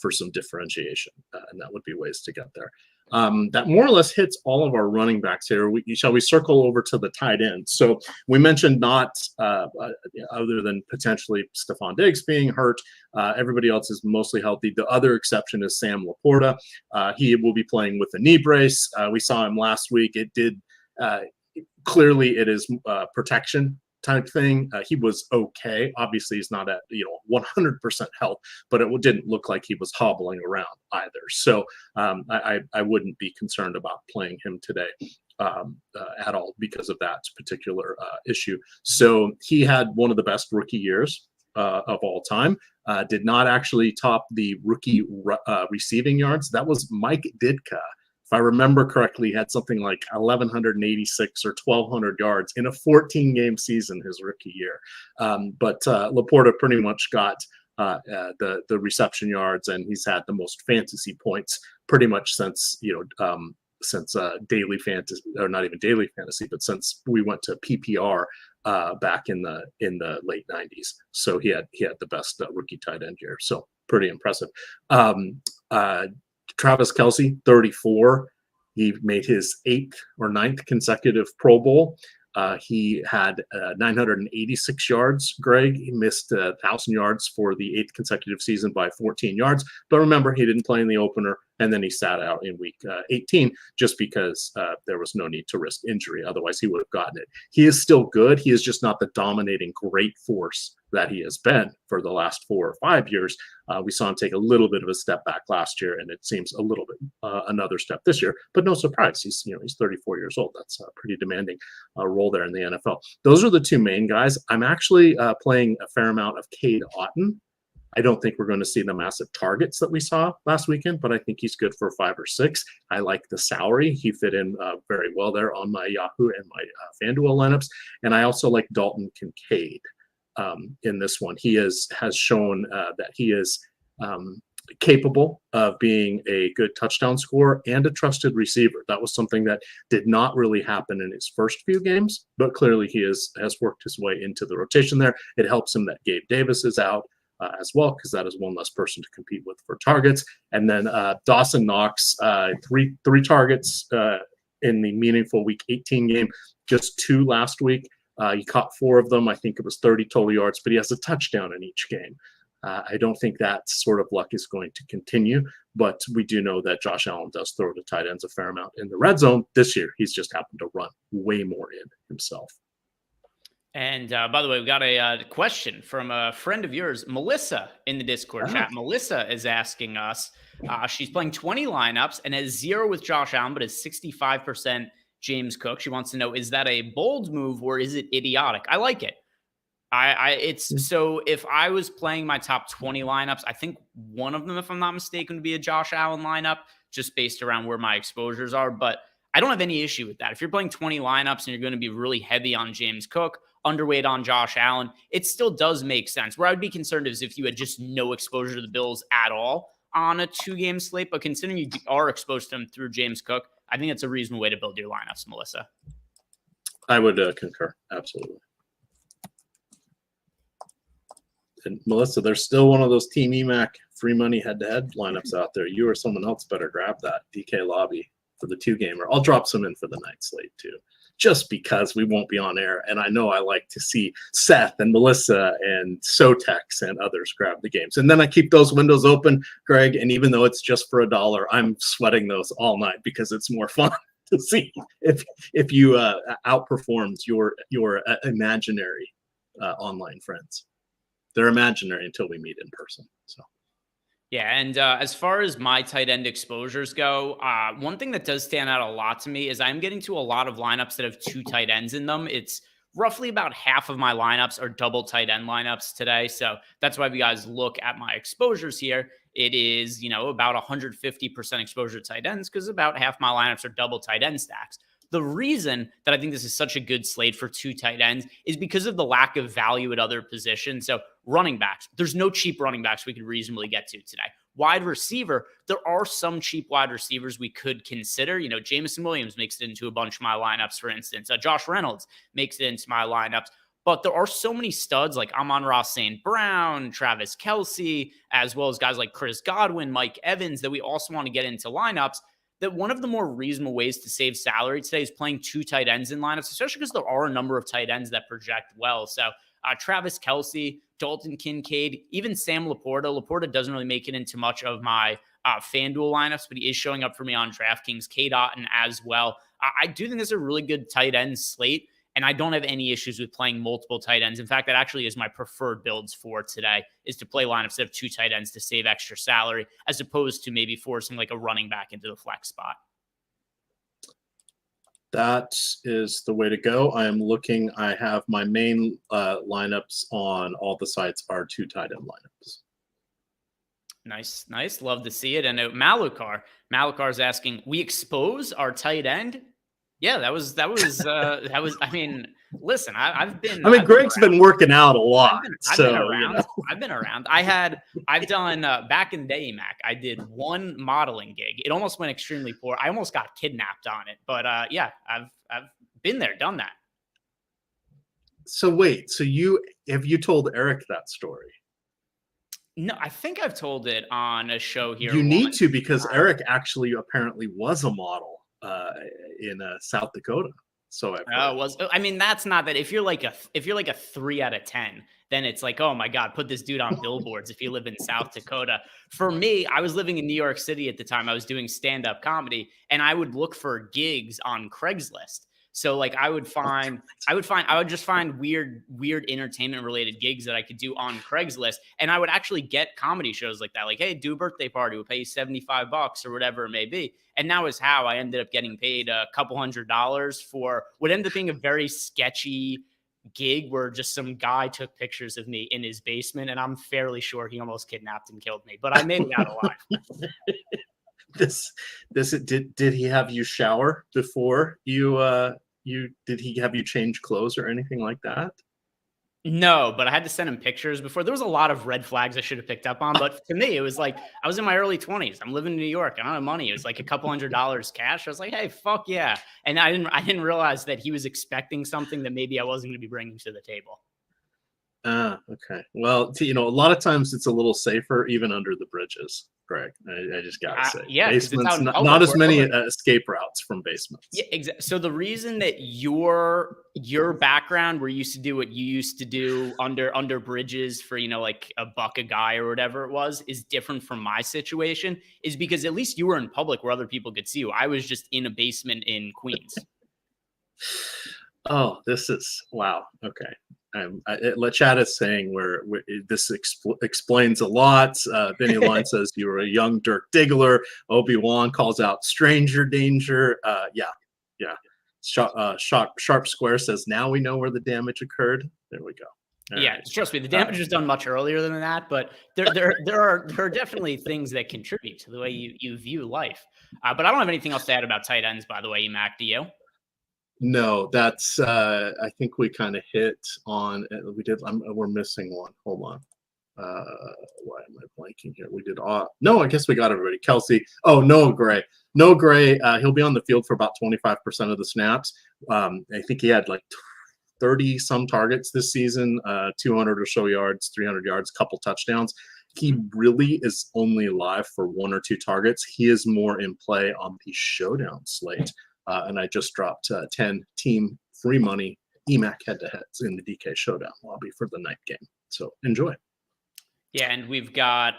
for some differentiation, and that would be ways to get there. That more or less hits all of our running backs here. Shall we circle over to the tight end? So we mentioned not other than potentially Stephon Diggs being hurt. Everybody else is mostly healthy. The other exception is Sam Laporta. He will be playing with a knee brace. We saw him last week. It did clearly it is protection type thing. He was okay. Obviously, he's not at 100% health, but it didn't look like he was hobbling around either. So I wouldn't be concerned about playing him today at all because of that particular issue. So he had one of the best rookie years of all time. Did not actually top the rookie receiving yards. That was Mike Ditka. If I remember correctly, he had something like 1,186 or 1,200 yards in a 14-game season his rookie year. But Laporta pretty much got the reception yards, and he's had the most fantasy points pretty much since daily fantasy, or not even daily fantasy, but since we went to PPR back in the late 90s. So he had the best rookie tight end year. So pretty impressive. Travis Kelce, 34. He made his 8th or 9th consecutive Pro Bowl. He had 986 yards, Greg. He missed 1,000 yards for the 8th consecutive season by 14 yards. But remember, he didn't play in the opener. And then he sat out in week 18 just because there was no need to risk injury. Otherwise, he would have gotten it. He is still good. He is just not the dominating great force that he has been for the last 4 or 5 years. We saw him take a little bit of a step back last year, and it seems a little bit another step this year. But no surprise, he's 34 years old. That's a pretty demanding role there in the NFL. Those are the two main guys. I'm actually playing a fair amount of Cade Otton. I don't think we're going to see the massive targets that we saw last weekend, but I think he's good for 5 or 6. I like the salary. He fit in very well there on my Yahoo and my FanDuel lineups. And I also like Dalton Kincaid in this one. He has shown that he is capable of being a good touchdown scorer and a trusted receiver. That was something that did not really happen in his first few games, but clearly he has worked his way into the rotation there. It helps him that Gabe Davis is out as well, because that is one less person to compete with for targets. And then Dawson Knox, three targets in the meaningful Week 18 game, just 2 last week. He caught 4 of them. I think it was 30 total yards, but he has a touchdown in each game. I don't think that sort of luck is going to continue, but we do know that Josh Allen does throw to tight ends a fair amount in the red zone. This year, he's just happened to run way more in himself. And by the way, we got a question from a friend of yours, Melissa, in the Discord chat. Melissa is asking us, she's playing 20 lineups and has 0 with Josh Allen, but is 65% James Cook. She wants to know, is that a bold move or is it idiotic? I like it. So if I was playing my top 20 lineups, I think one of them, if I'm not mistaken, would be a Josh Allen lineup, just based around where my exposures are. But I don't have any issue with that. If you're playing 20 lineups and you're going to be really heavy on James Cook, underweight on Josh Allen, it still does make sense. Where I would be concerned is if you had just no exposure to the Bills at all on a 2-game slate, but considering you are exposed to them through James Cook, I think it's a reasonable way to build your lineups, Melissa. I would concur. Absolutely. And Melissa, there's still one of those Team EMac free money head-to-head lineups out there. You or someone else better grab that DK Lobby for the 2-gamer. I'll drop some in for the night slate too, just because we won't be on air. And I know I like to see Seth and Melissa and Sotex and others grab the games. And then I keep those windows open, Greg. And even though it's just for $1, I'm sweating those all night because it's more fun to see if you outperformed your imaginary online friends. They're imaginary until we meet in person. So. Yeah, and as far as my tight end exposures go, one thing that does stand out a lot to me is I'm getting to a lot of lineups that have 2 tight ends in them. It's roughly about half of my lineups are double tight end lineups today. So that's why if you guys look at my exposures here, it is, about 150% exposure to tight ends because about half my lineups are double tight end stacks. The reason that I think this is such a good slate for 2 tight ends is because of the lack of value at other positions. So running backs, there's no cheap running backs we could reasonably get to today. Wide receiver, there are some cheap wide receivers we could consider. Jameson Williams makes it into a bunch of my lineups, for instance. Josh Reynolds makes it into my lineups. But there are so many studs like Amon-Ra St. Brown, Travis Kelce, as well as guys like Chris Godwin, Mike Evans, that we also want to get into lineups, that one of the more reasonable ways to save salary today is playing 2 tight ends in lineups, especially because there are a number of tight ends that project well. So Travis Kelce, Dalton Kincaid, even Sam Laporta. Laporta doesn't really make it into much of my FanDuel lineups, but he is showing up for me on DraftKings, Cade Otton as well. I do think this is a really good tight end slate, and I don't have any issues with playing multiple tight ends. In fact, that actually is my preferred builds for today, is to play lineups that have 2 tight ends to save extra salary, as opposed to maybe forcing like a running back into the flex spot. That is the way to go. I am looking. I have my main lineups on all the sites are 2 tight end lineups. Nice. Love to see it. And Malukar's asking, we expose our tight end? Yeah, that was, I mean, listen, I've been Greg's been working out a lot. I've been around. I've been around. I've done back in the day, Mac. I did 1 modeling gig. It almost went extremely poor. I almost got kidnapped on it, but yeah, I've been there, done that. So wait, have you told Eric that story? No, I think I've told it on a show here. You need to, because Eric actually apparently was a model in South Dakota. So I've heard. I mean, that's not that. If you're like a 3 out of 10, then it's like, oh my God, put this dude on billboards if you live in South Dakota. For me, I was living in New York City at the time. I was doing stand-up comedy, and I would look for gigs on Craigslist. So like I would just find weird entertainment related gigs that I could do on Craigslist. And I would actually get comedy shows like that. Like, hey, do a birthday party. We'll pay you $75 or whatever it may be. And that was how I ended up getting paid a couple $100 for what ended up being a very sketchy gig where just some guy took pictures of me in his basement. And I'm fairly sure he almost kidnapped and killed me, but I made it out alive. Did he have you shower before did he have you change clothes or anything like that? No, but I had to send him pictures before. There was a lot of red flags I should have picked up on, but to me, it was like I was in my early 20s. I'm living in New York. I don't have money. It was like a couple $100 cash. I was like, hey, fuck yeah. And I didn't realize that he was expecting something that maybe I wasn't going to be bringing to the table. Okay. Well, a lot of times it's a little safer even under the bridges, Greg. I just gotta say, yeah, basements, not as many escape routes from basements. Yeah, exactly. So the reason that your background, where you used to do what you used to do under bridges for like $1 a guy or whatever it was, is different from my situation, is because at least you were in public where other people could see you. I was just in a basement in Queens. Oh, this is wow. Okay. Chat is saying where this explains a lot. Vinny Line says you were a young Dirk Diggler. Obi-Wan calls out stranger danger. Yeah. Sharp Square says now we know where the damage occurred. There we go. Yeah, trust me, the damage was done much earlier than that, but there are definitely things that contribute to the way you view life. But I don't have anything else to add about tight ends, by the way, EMac, do you? No, that's I think we kind of hit on. We're missing one. Hold on. Why am I blanking here? We did no, I guess we got everybody. Kelsey. Oh, Noah Gray. Noah Gray, he'll be on the field for about 25% of the snaps. I think he had like 30 some targets this season, 200 or so yards, 300 yards, couple touchdowns. He really is only live for 1 or 2 targets. He is more in play on the Showdown slate. And I just dropped 10 team free money EMac head-to-heads in the DK Showdown lobby for the night game. So enjoy. Yeah, and we've got,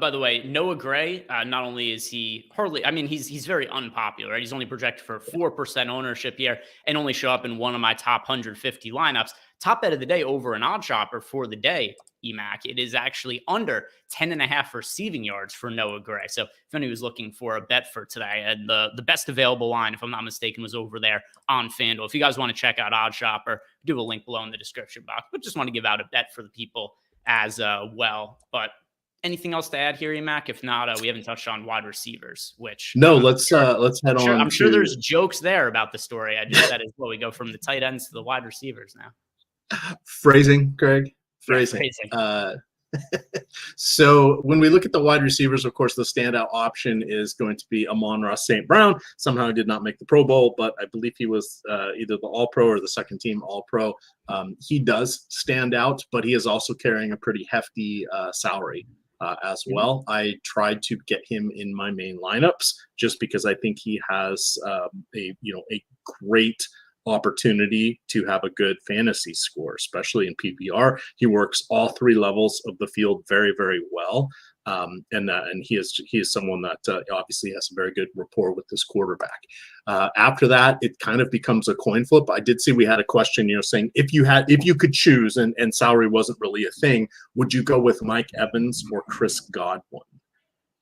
by the way, Noah Gray. Not only is he he's very unpopular. Right? He's only projected for 4% ownership here and only show up in one of my top 150 lineups. Top bet of the day over an odd shopper for the day, EMac. It is actually under 10.5 receiving yards for Noah Gray. So if anyone was looking for a bet for today, and the best available line, if I'm not mistaken, was over there on FanDuel. If you guys want to check out Odd Shopper, do a link below in the description box. But just want to give out a bet for the people as well. But anything else to add here, EMac? If not, we haven't touched on wide receivers, which no, let's head on. I'm sure there's jokes there about the story I just said as well. We go from the tight ends to the wide receivers now. Phrasing, Greg. Phrasing. So when we look at the wide receivers, of course, the standout option is going to be Amon-Ra St. Brown. Somehow he did not make the Pro Bowl, but I believe he was either the All-Pro or the second team All-Pro. He does stand out, but he is also carrying a pretty hefty salary as well. I tried to get him in my main lineups just because I think he has a great opportunity to have a good fantasy score, especially in PPR. He works all 3 levels of the field very, very well. And he is someone that obviously has a very good rapport with this quarterback. After that, it kind of becomes a coin flip. I did see we had a question, saying if you could choose and salary wasn't really a thing, would you go with Mike Evans or Chris Godwin?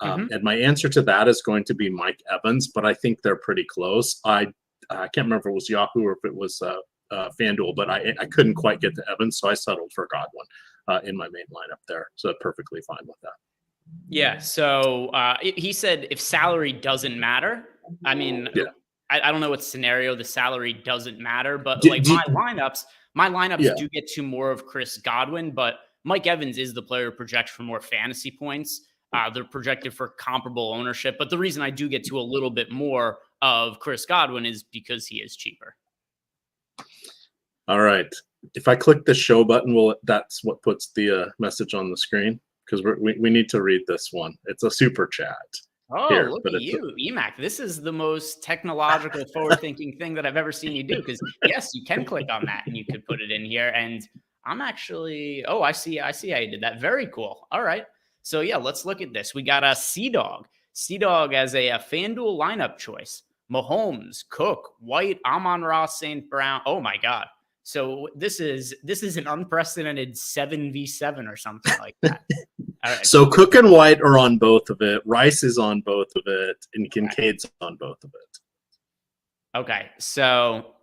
And my answer to that is going to be Mike Evans, but I think they're pretty close. I can't remember if it was Yahoo or if it was FanDuel, but I couldn't quite get to Evans, so I settled for Godwin in my main lineup there. So perfectly fine with that. Yeah. So he said if salary doesn't matter, I mean, yeah. I don't know what scenario the salary doesn't matter, but my lineups do get to more of Chris Godwin, but Mike Evans is the player projected for more fantasy points. They're projected for comparable ownership, but the reason I do get to a little bit more of Chris Godwin is because he is cheaper. All right. If I click the show button, that's what puts the message on the screen, because we need to read this one. It's a super chat. Oh, here, look but at it's you, EMac. This is the most technological, forward-thinking thing that I've ever seen you do. Because yes, you can click on that and you could put it in here. And I'm actually, oh, I see how you did that. Very cool. All right. So yeah, let's look at this. We got a Sea-Dog. Sea-Dog as a FanDuel lineup choice. Mahomes, Cook, White, Amon-Ra, St. Brown. Oh my God. So this is an unprecedented 7v7 or something like that. All right. so Cook and White are on both of it. Rice is on both of it, and Kincaid's on both of it. Okay, so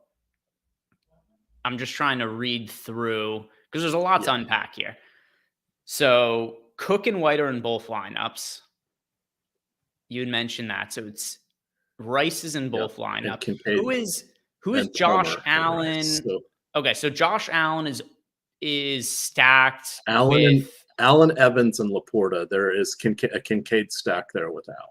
I'm just trying to read through because there's a lot to unpack here. So Cook and White are in both lineups. You had mentioned that. So it's Rice is in both lineups. Who is Josh Allen? Okay, so Josh Allen is stacked with Allen, Evans, and Laporta. There is a Kincaid stack there with Allen.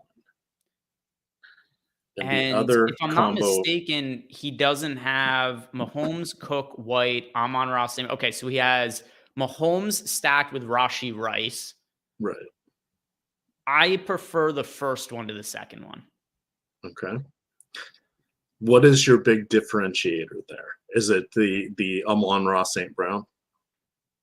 And if I'm not mistaken, he doesn't have Mahomes, Cook, White, Amon-Ra. Okay, so he has Mahomes stacked with Rashee Rice. Right. I prefer the first one to the second one. Okay. What is your big differentiator there? Is it the Amon-Ra St. Brown?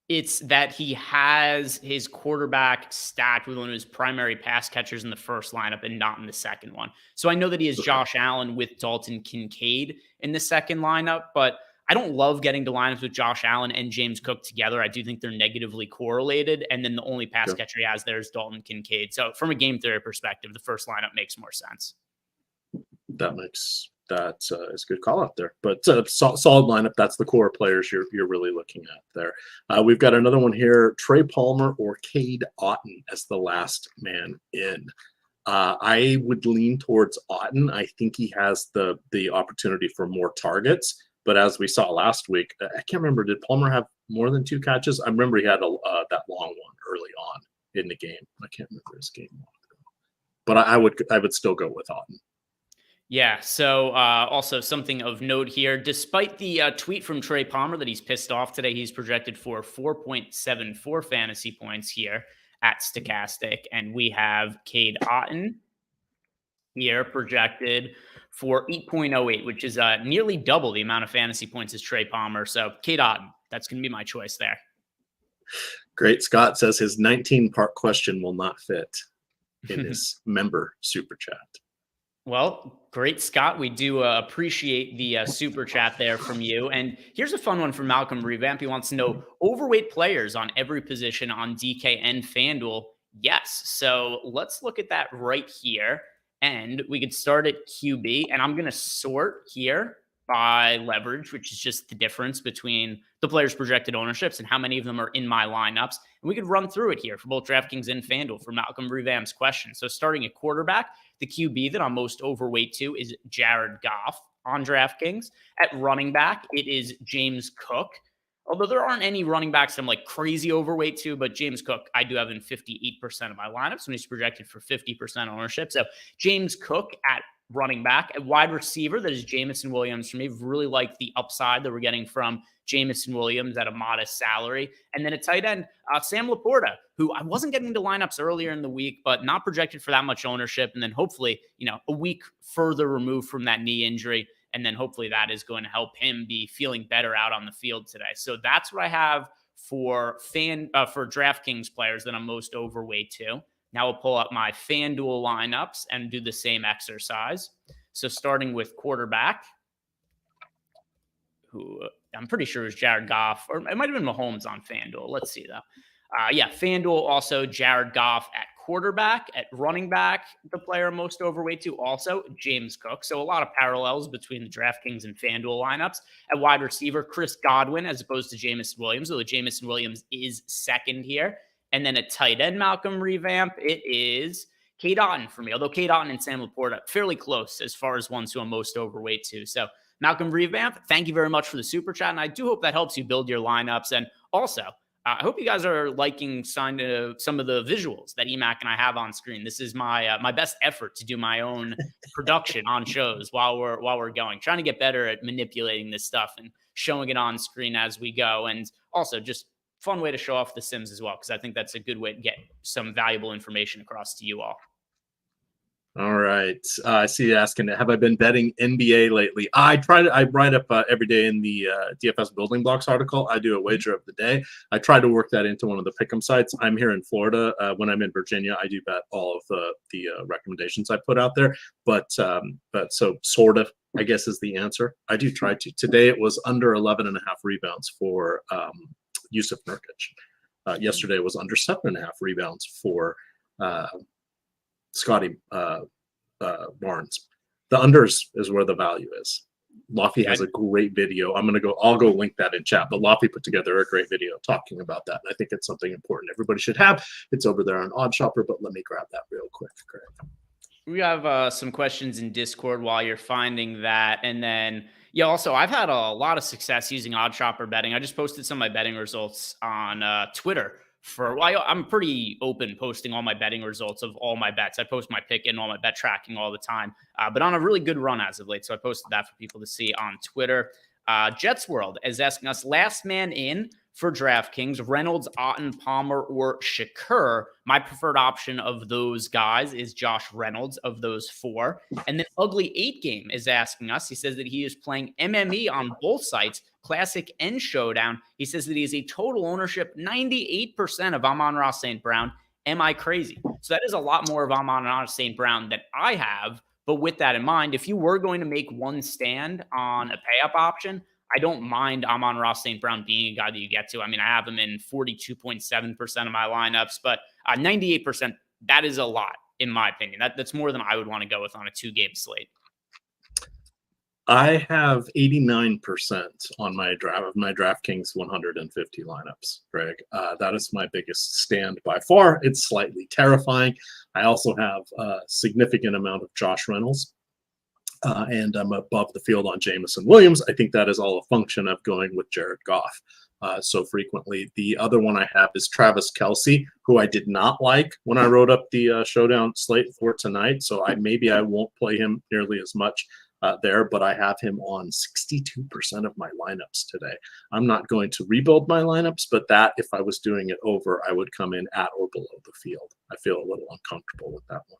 It's that he has his quarterback stacked with one of his primary pass catchers in the first lineup and not in the second one. So I know that he has Josh Allen with Dalton Kincaid in the second lineup, but I don't love getting to lineups with Josh Allen and James Cook together. I do think they're negatively correlated. And then the only pass catcher he has there is Dalton Kincaid. So from a game theory perspective, the first lineup makes more sense. That is a good call out there, but solid lineup. That's the core players you're really looking at there. We've got another one here: Trey Palmer or Cade Otton as the last man in. I would lean towards Otton. I think he has the opportunity for more targets, but as we saw last week, I can't remember. Did Palmer have more than 2 catches? I remember he had that long one early on in the game. I can't remember his game, but I would still go with Otton. Yeah, so also something of note here, despite the tweet from Trey Palmer that he's pissed off today, he's projected for 4.74 fantasy points here at Stochastic, and we have Cade Otton here projected for 8.08, which is nearly double the amount of fantasy points as Trey Palmer. So Cade Otton, that's going to be my choice there. Great. Scott says his 19-part question will not fit in his member super chat. Well, great, Scott. We do appreciate the super chat there from you. And here's a fun one from Malcolm Revamp. He wants to know overweight players on every position on DK and FanDuel. Yes. So let's look at that right here. And we could start at QB. And I'm going to sort here by leverage, which is just the difference between the players' projected ownerships and how many of them are in my lineups. And we could run through it here for both DraftKings and FanDuel for Malcolm Revamp's question. So starting at quarterback, the QB that I'm most overweight to is Jared Goff on DraftKings. At running back, it is James Cook. Although there aren't any running backs I'm like crazy overweight to, but James Cook, I do have in 58% of my lineups when he's projected for 50% ownership. So James Cook at running back. At wide receiver, that is Jameson Williams. For me, really like the upside that we're getting from Jameson Williams at a modest salary. And then at tight end, Sam Laporta, who I wasn't getting into lineups earlier in the week, but not projected for that much ownership. And then hopefully, a week further removed from that knee injury. And then hopefully that is going to help him be feeling better out on the field today. So that's what I have for DraftKings players that I'm most overweight to. Now we'll pull up my FanDuel lineups and do the same exercise. So starting with quarterback, who I'm pretty sure is Jared Goff, or it might have been Mahomes on FanDuel. Let's see, though. FanDuel also Jared Goff at quarterback. At running back, the player most overweight to also James Cook. So a lot of parallels between the DraftKings and FanDuel lineups. At wide receiver, Chris Godwin as opposed to Jameson Williams, although Jameson Williams is second here. And then at tight end, Malcolm Revamp, it is Cade Otton for me, although Cade Otton and Sam Laporta fairly close as far as ones who I'm most overweight to. So Malcolm Revamp, thank you very much for the super chat. And I do hope that helps you build your lineups. And also, I hope you guys are liking some of the visuals that EMac and I have on screen. This is my best effort to do my own production on shows while we're going, trying to get better at manipulating this stuff and showing it on screen as we go. And also just fun way to show off the Sims as well, because I think that's a good way to get some valuable information across to you all. All right. I see you asking, have I been betting NBA lately? I write up every day in the DFS building blocks article. I do a wager of the day. I try to work that into one of the pick'em sites. I'm here in Florida. When I'm in Virginia, I do bet all of the recommendations I put out there. But so sort of, I guess, is the answer. I do try to. Today it was under 11.5 rebounds for Yusuf Nurkic. Yesterday it was under 7.5 rebounds for Scotty Barnes. The unders is where the value is. Lofty has a great video. I'll go link that in chat, but Lofty put together a great video talking about that. And I think it's something important everybody should have. It's over there on OddsShopper, but let me grab that real quick, Greg. We have some questions in Discord while you're finding that. And then, yeah, also, I've had a lot of success using OddsShopper betting. I just posted some of my betting results on Twitter. I'm pretty open posting all my betting results of all my bets. I post my pick and all my bet tracking all the time, but on a really good run as of late. So I posted that for people to see on Twitter. Jets World is asking us, last man in for DraftKings, Reynolds, Otten, Palmer, or Shakur. My preferred option of those guys is Josh Reynolds of those four. And then Ugly 8 Game is asking us, he says that he is playing MME on both sites, Classic and Showdown. He says that he has a total ownership 98% of Amon-Ra St. Brown. Am I crazy? So that is a lot more of Amon-Ra St. Brown than I have. But with that in mind, if you were going to make one stand on a pay-up option, I don't mind Amon-Ra St. Brown being a guy that you get to. I mean, I have him in 42.7% of my lineups, but 98%, that is a lot, in my opinion. That's more than I would want to go with on a 2-game slate. I have 89% on my DraftKings 150 lineups, Greg. That is my biggest stand by far. It's slightly terrifying. I also have a significant amount of Josh Reynolds. And I'm above the field on Jameson Williams. I think that is all a function of going with Jared Goff so frequently. The other one I have is Travis Kelce, who I did not like when I wrote up the Showdown slate for tonight. So maybe I won't play him nearly as much there, but I have him on 62% of my lineups today. I'm not going to rebuild my lineups, but that, if I was doing it over, I would come in at or below the field. I feel a little uncomfortable with that one.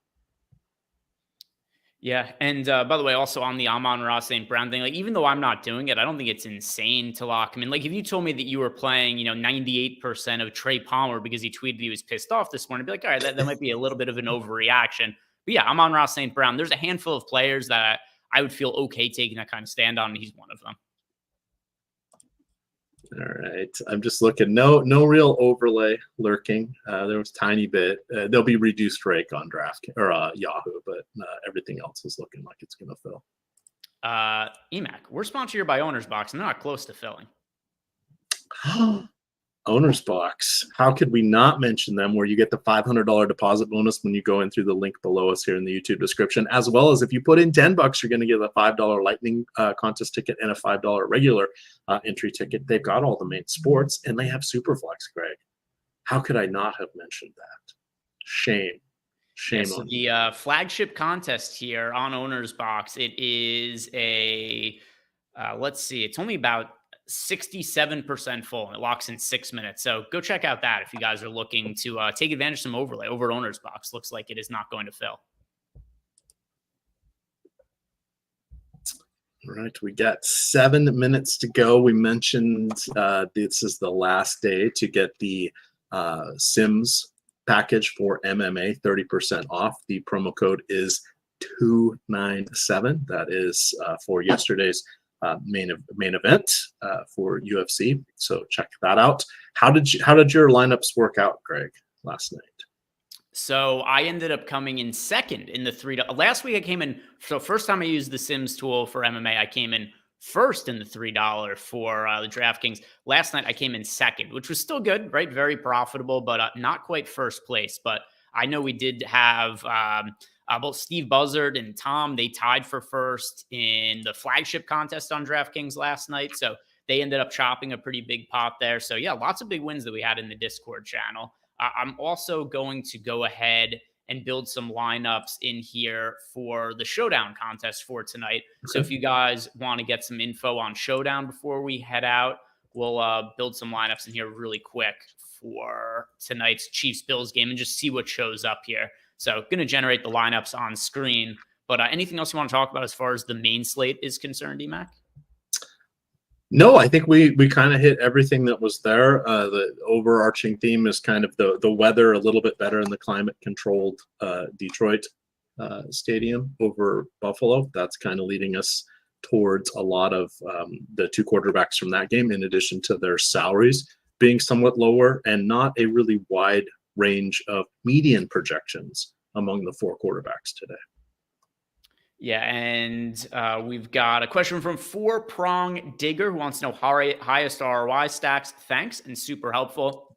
Yeah, and by the way, also on the Amon-Ra St. Brown thing, like, even though I'm not doing it, I don't think it's insane to lock him in. Like, if you told me that you were playing, 98% of Trey Palmer because he tweeted he was pissed off this morning, I'd be like, all right, that might be a little bit of an overreaction. But yeah, Amon-Ra St. Brown, there's a handful of players that I would feel okay taking that kind of stand on, and he's one of them. All right, I'm just looking. No real overlay lurking. There was a tiny bit. There'll be reduced rake on Draft or Yahoo, but everything else is looking like it's going to fill. EMac, we're sponsored here by Owner's Box, and they're not close to filling. Owner's Box. How could we not mention them? Where you get the $500 deposit bonus when you go in through the link below us here in the YouTube description, as well as if you put in $10, you're going to get a $5 Lightning contest ticket and a $5 regular entry ticket. They've got all the main sports, and they have Superflex, Greg. How could I not have mentioned that? Shame on the flagship contest here on Owner's Box. It is a let's see. It's only about 67% full, and it locks in 6 minutes. So go check out that if you guys are looking to take advantage of some overlay over at Owner's Box. Looks like it is not going to fill. All right, we got 7 minutes to go. We mentioned this is the last day to get the Sims package for MMA, 30% off. The promo code is 297. That is for yesterday's main event for UFC. So check that out. How did your lineups work out, Greg, last night? So I ended up coming in second in the $3. Last week I came in. So first time I used the Sims tool for MMA, I came in first in the $3 for the DraftKings. Last night I came in second, which was still good, right? Very profitable, but not quite first place. But I know we did have both Steve Buzzard and Tom. They tied for first in the flagship contest on DraftKings last night. So they ended up chopping a pretty big pot there. So yeah, lots of big wins that we had in the Discord channel. I'm also going to go ahead and build some lineups in here for the Showdown contest for tonight. Okay. So if you guys want to get some info on Showdown before we head out, we'll build some lineups in here really quick for tonight's Chiefs-Bills game and just see what shows up here. So going to generate the lineups on screen. But anything else you want to talk about as far as the main slate is concerned, EMac? No, I think we kind of hit everything that was there. The overarching theme is kind of the weather a little bit better in the climate-controlled Detroit stadium over Buffalo. That's kind of leading us towards a lot of the two quarterbacks from that game, in addition to their salaries being somewhat lower and not a really wide range of median projections among the four quarterbacks today. Yeah, and we've got a question from Four Prong Digger who wants to know highest ROI stacks. Thanks, and super helpful.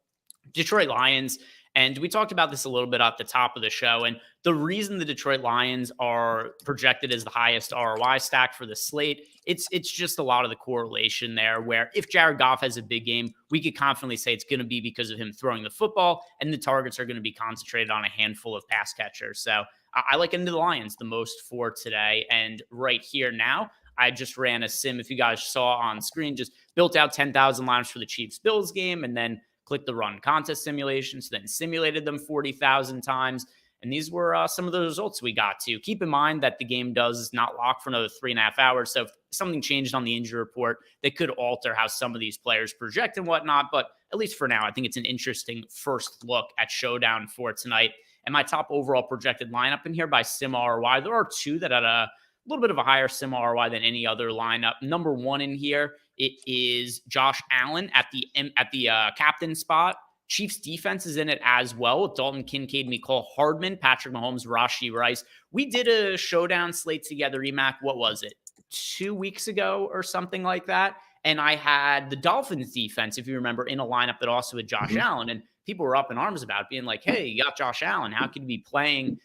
Detroit Lions, and we talked about this a little bit at the top of the show, and the reason the Detroit Lions are projected as the highest ROI stack for the slate, it's just a lot of the correlation there, where if Jared Goff has a big game, we could confidently say it's going to be because of him throwing the football, and the targets are going to be concentrated on a handful of pass catchers. So I like into the Lions the most for today. And right here now, I just ran a sim, if you guys saw on screen, just built out 10,000 lineups for the Chiefs-Bills game, and then clicked the run contest simulations, then simulated them 40,000 times. And these were some of the results we got to. Keep in mind that the game does not lock for another 3.5 hours. So if something changed on the injury report, they could alter how some of these players project and whatnot. But at least for now, I think it's an interesting first look at Showdown for tonight. And my top overall projected lineup in here by Sim ROI, there are two that had a little bit of a higher Sim ROI than any other lineup. Number one in here, it is Josh Allen at the captain spot. Chiefs defense is in it as well with Dalton Kincaid, Mecole Hardman, Patrick Mahomes, Rashee Rice. We did a Showdown slate together, EMac. What was it? 2 weeks ago or something like that. And I had the Dolphins defense, if you remember, in a lineup that also had Josh Allen. And people were up in arms about it, being like, hey, you got Josh Allen. How could you be playing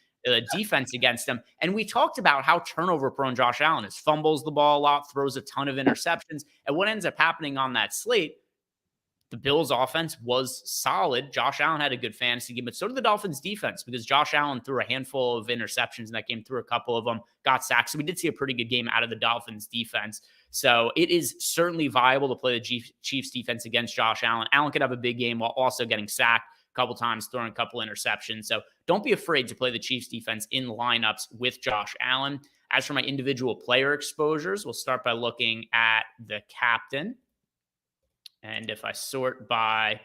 defense against him? And we talked about how turnover prone Josh Allen is. Fumbles the ball a lot, throws a ton of interceptions. And what ends up happening on that slate, the Bills offense was solid. Josh Allen had a good fantasy game, but so did the Dolphins defense, because Josh Allen threw a handful of interceptions in that game, threw a couple of them, got sacked. So we did see a pretty good game out of the Dolphins defense. So it is certainly viable to play the Chiefs defense against Josh Allen. Allen could have a big game while also getting sacked a couple times, throwing a couple interceptions. So don't be afraid to play the Chiefs defense in lineups with Josh Allen. As for my individual player exposures, we'll start by looking at the captain. And if I sort by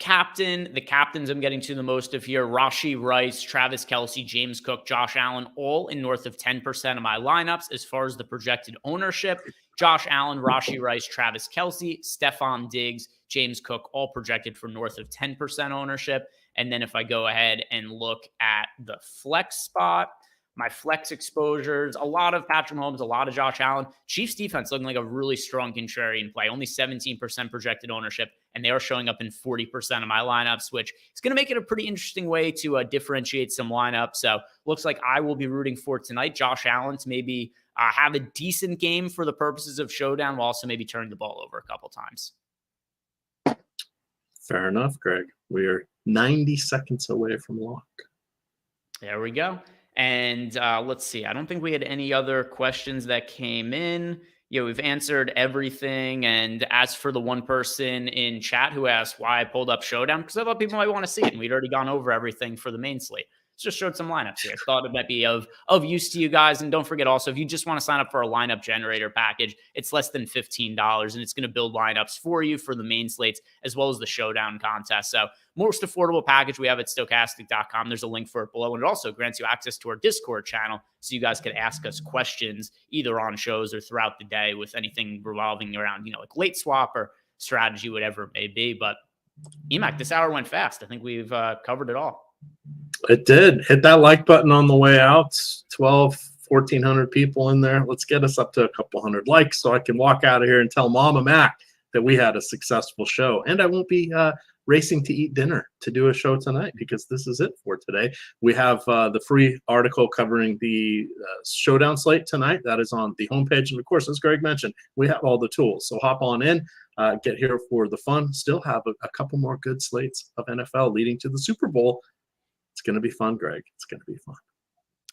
captain, the captains I'm getting to the most of here: Rashee Rice, Travis Kelce, James Cook, Josh Allen, all in north of 10% of my lineups. As far as the projected ownership, Josh Allen, Rashee Rice, Travis Kelce, Stephon Diggs, James Cook, all projected for north of 10% ownership. And then if I go ahead and look at the flex spot, my flex exposures, a lot of Patrick Mahomes, a lot of Josh Allen. Chiefs defense looking like a really strong contrarian play, only 17% projected ownership, and they are showing up in 40% of my lineups, which is going to make it a pretty interesting way to differentiate some lineups. So looks like I will be rooting for tonight Josh Allen to maybe have a decent game for the purposes of Showdown, while also maybe turning the ball over a couple times. Fair enough, Greg. We are 90 seconds away from lock. There we go. And let's see. I don't think we had any other questions that came in. Yeah, we've answered everything. And as for the one person in chat who asked why I pulled up Showdown, because I thought people might want to see it, and we'd already gone over everything for the main slate. Just showed some lineups here. Thought it might be of use to you guys. And don't forget also, if you just want to sign up for a lineup generator package, it's less than $15, and it's going to build lineups for you for the main slates as well as the Showdown contest. So most affordable package we have at stochastic.com. There's a link for it below, and it also grants you access to our Discord channel, so you guys can ask us questions either on shows or throughout the day with anything revolving around, like late swap or strategy, whatever it may be. But EMac, this hour went fast. I think we've covered it all. It did. Hit that like button on the way out. 1,400 people in there. Let's get us up to a couple hundred likes so I can walk out of here and tell Mama Mac that we had a successful show. And I won't be racing to eat dinner to do a show tonight, because this is it for today. We have the free article covering the Showdown slate tonight. That is on the homepage. And of course, as Greg mentioned, we have all the tools. So hop on in, get here for the fun. Still have a couple more good slates of NFL leading to the Super Bowl. It's going to be fun, Greg. It's going to be fun.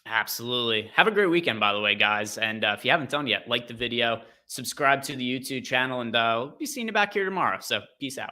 Absolutely. Have a great weekend, by the way, guys. And if you haven't done yet, like the video, subscribe to the YouTube channel, and we'll be seeing you back here tomorrow. So peace out.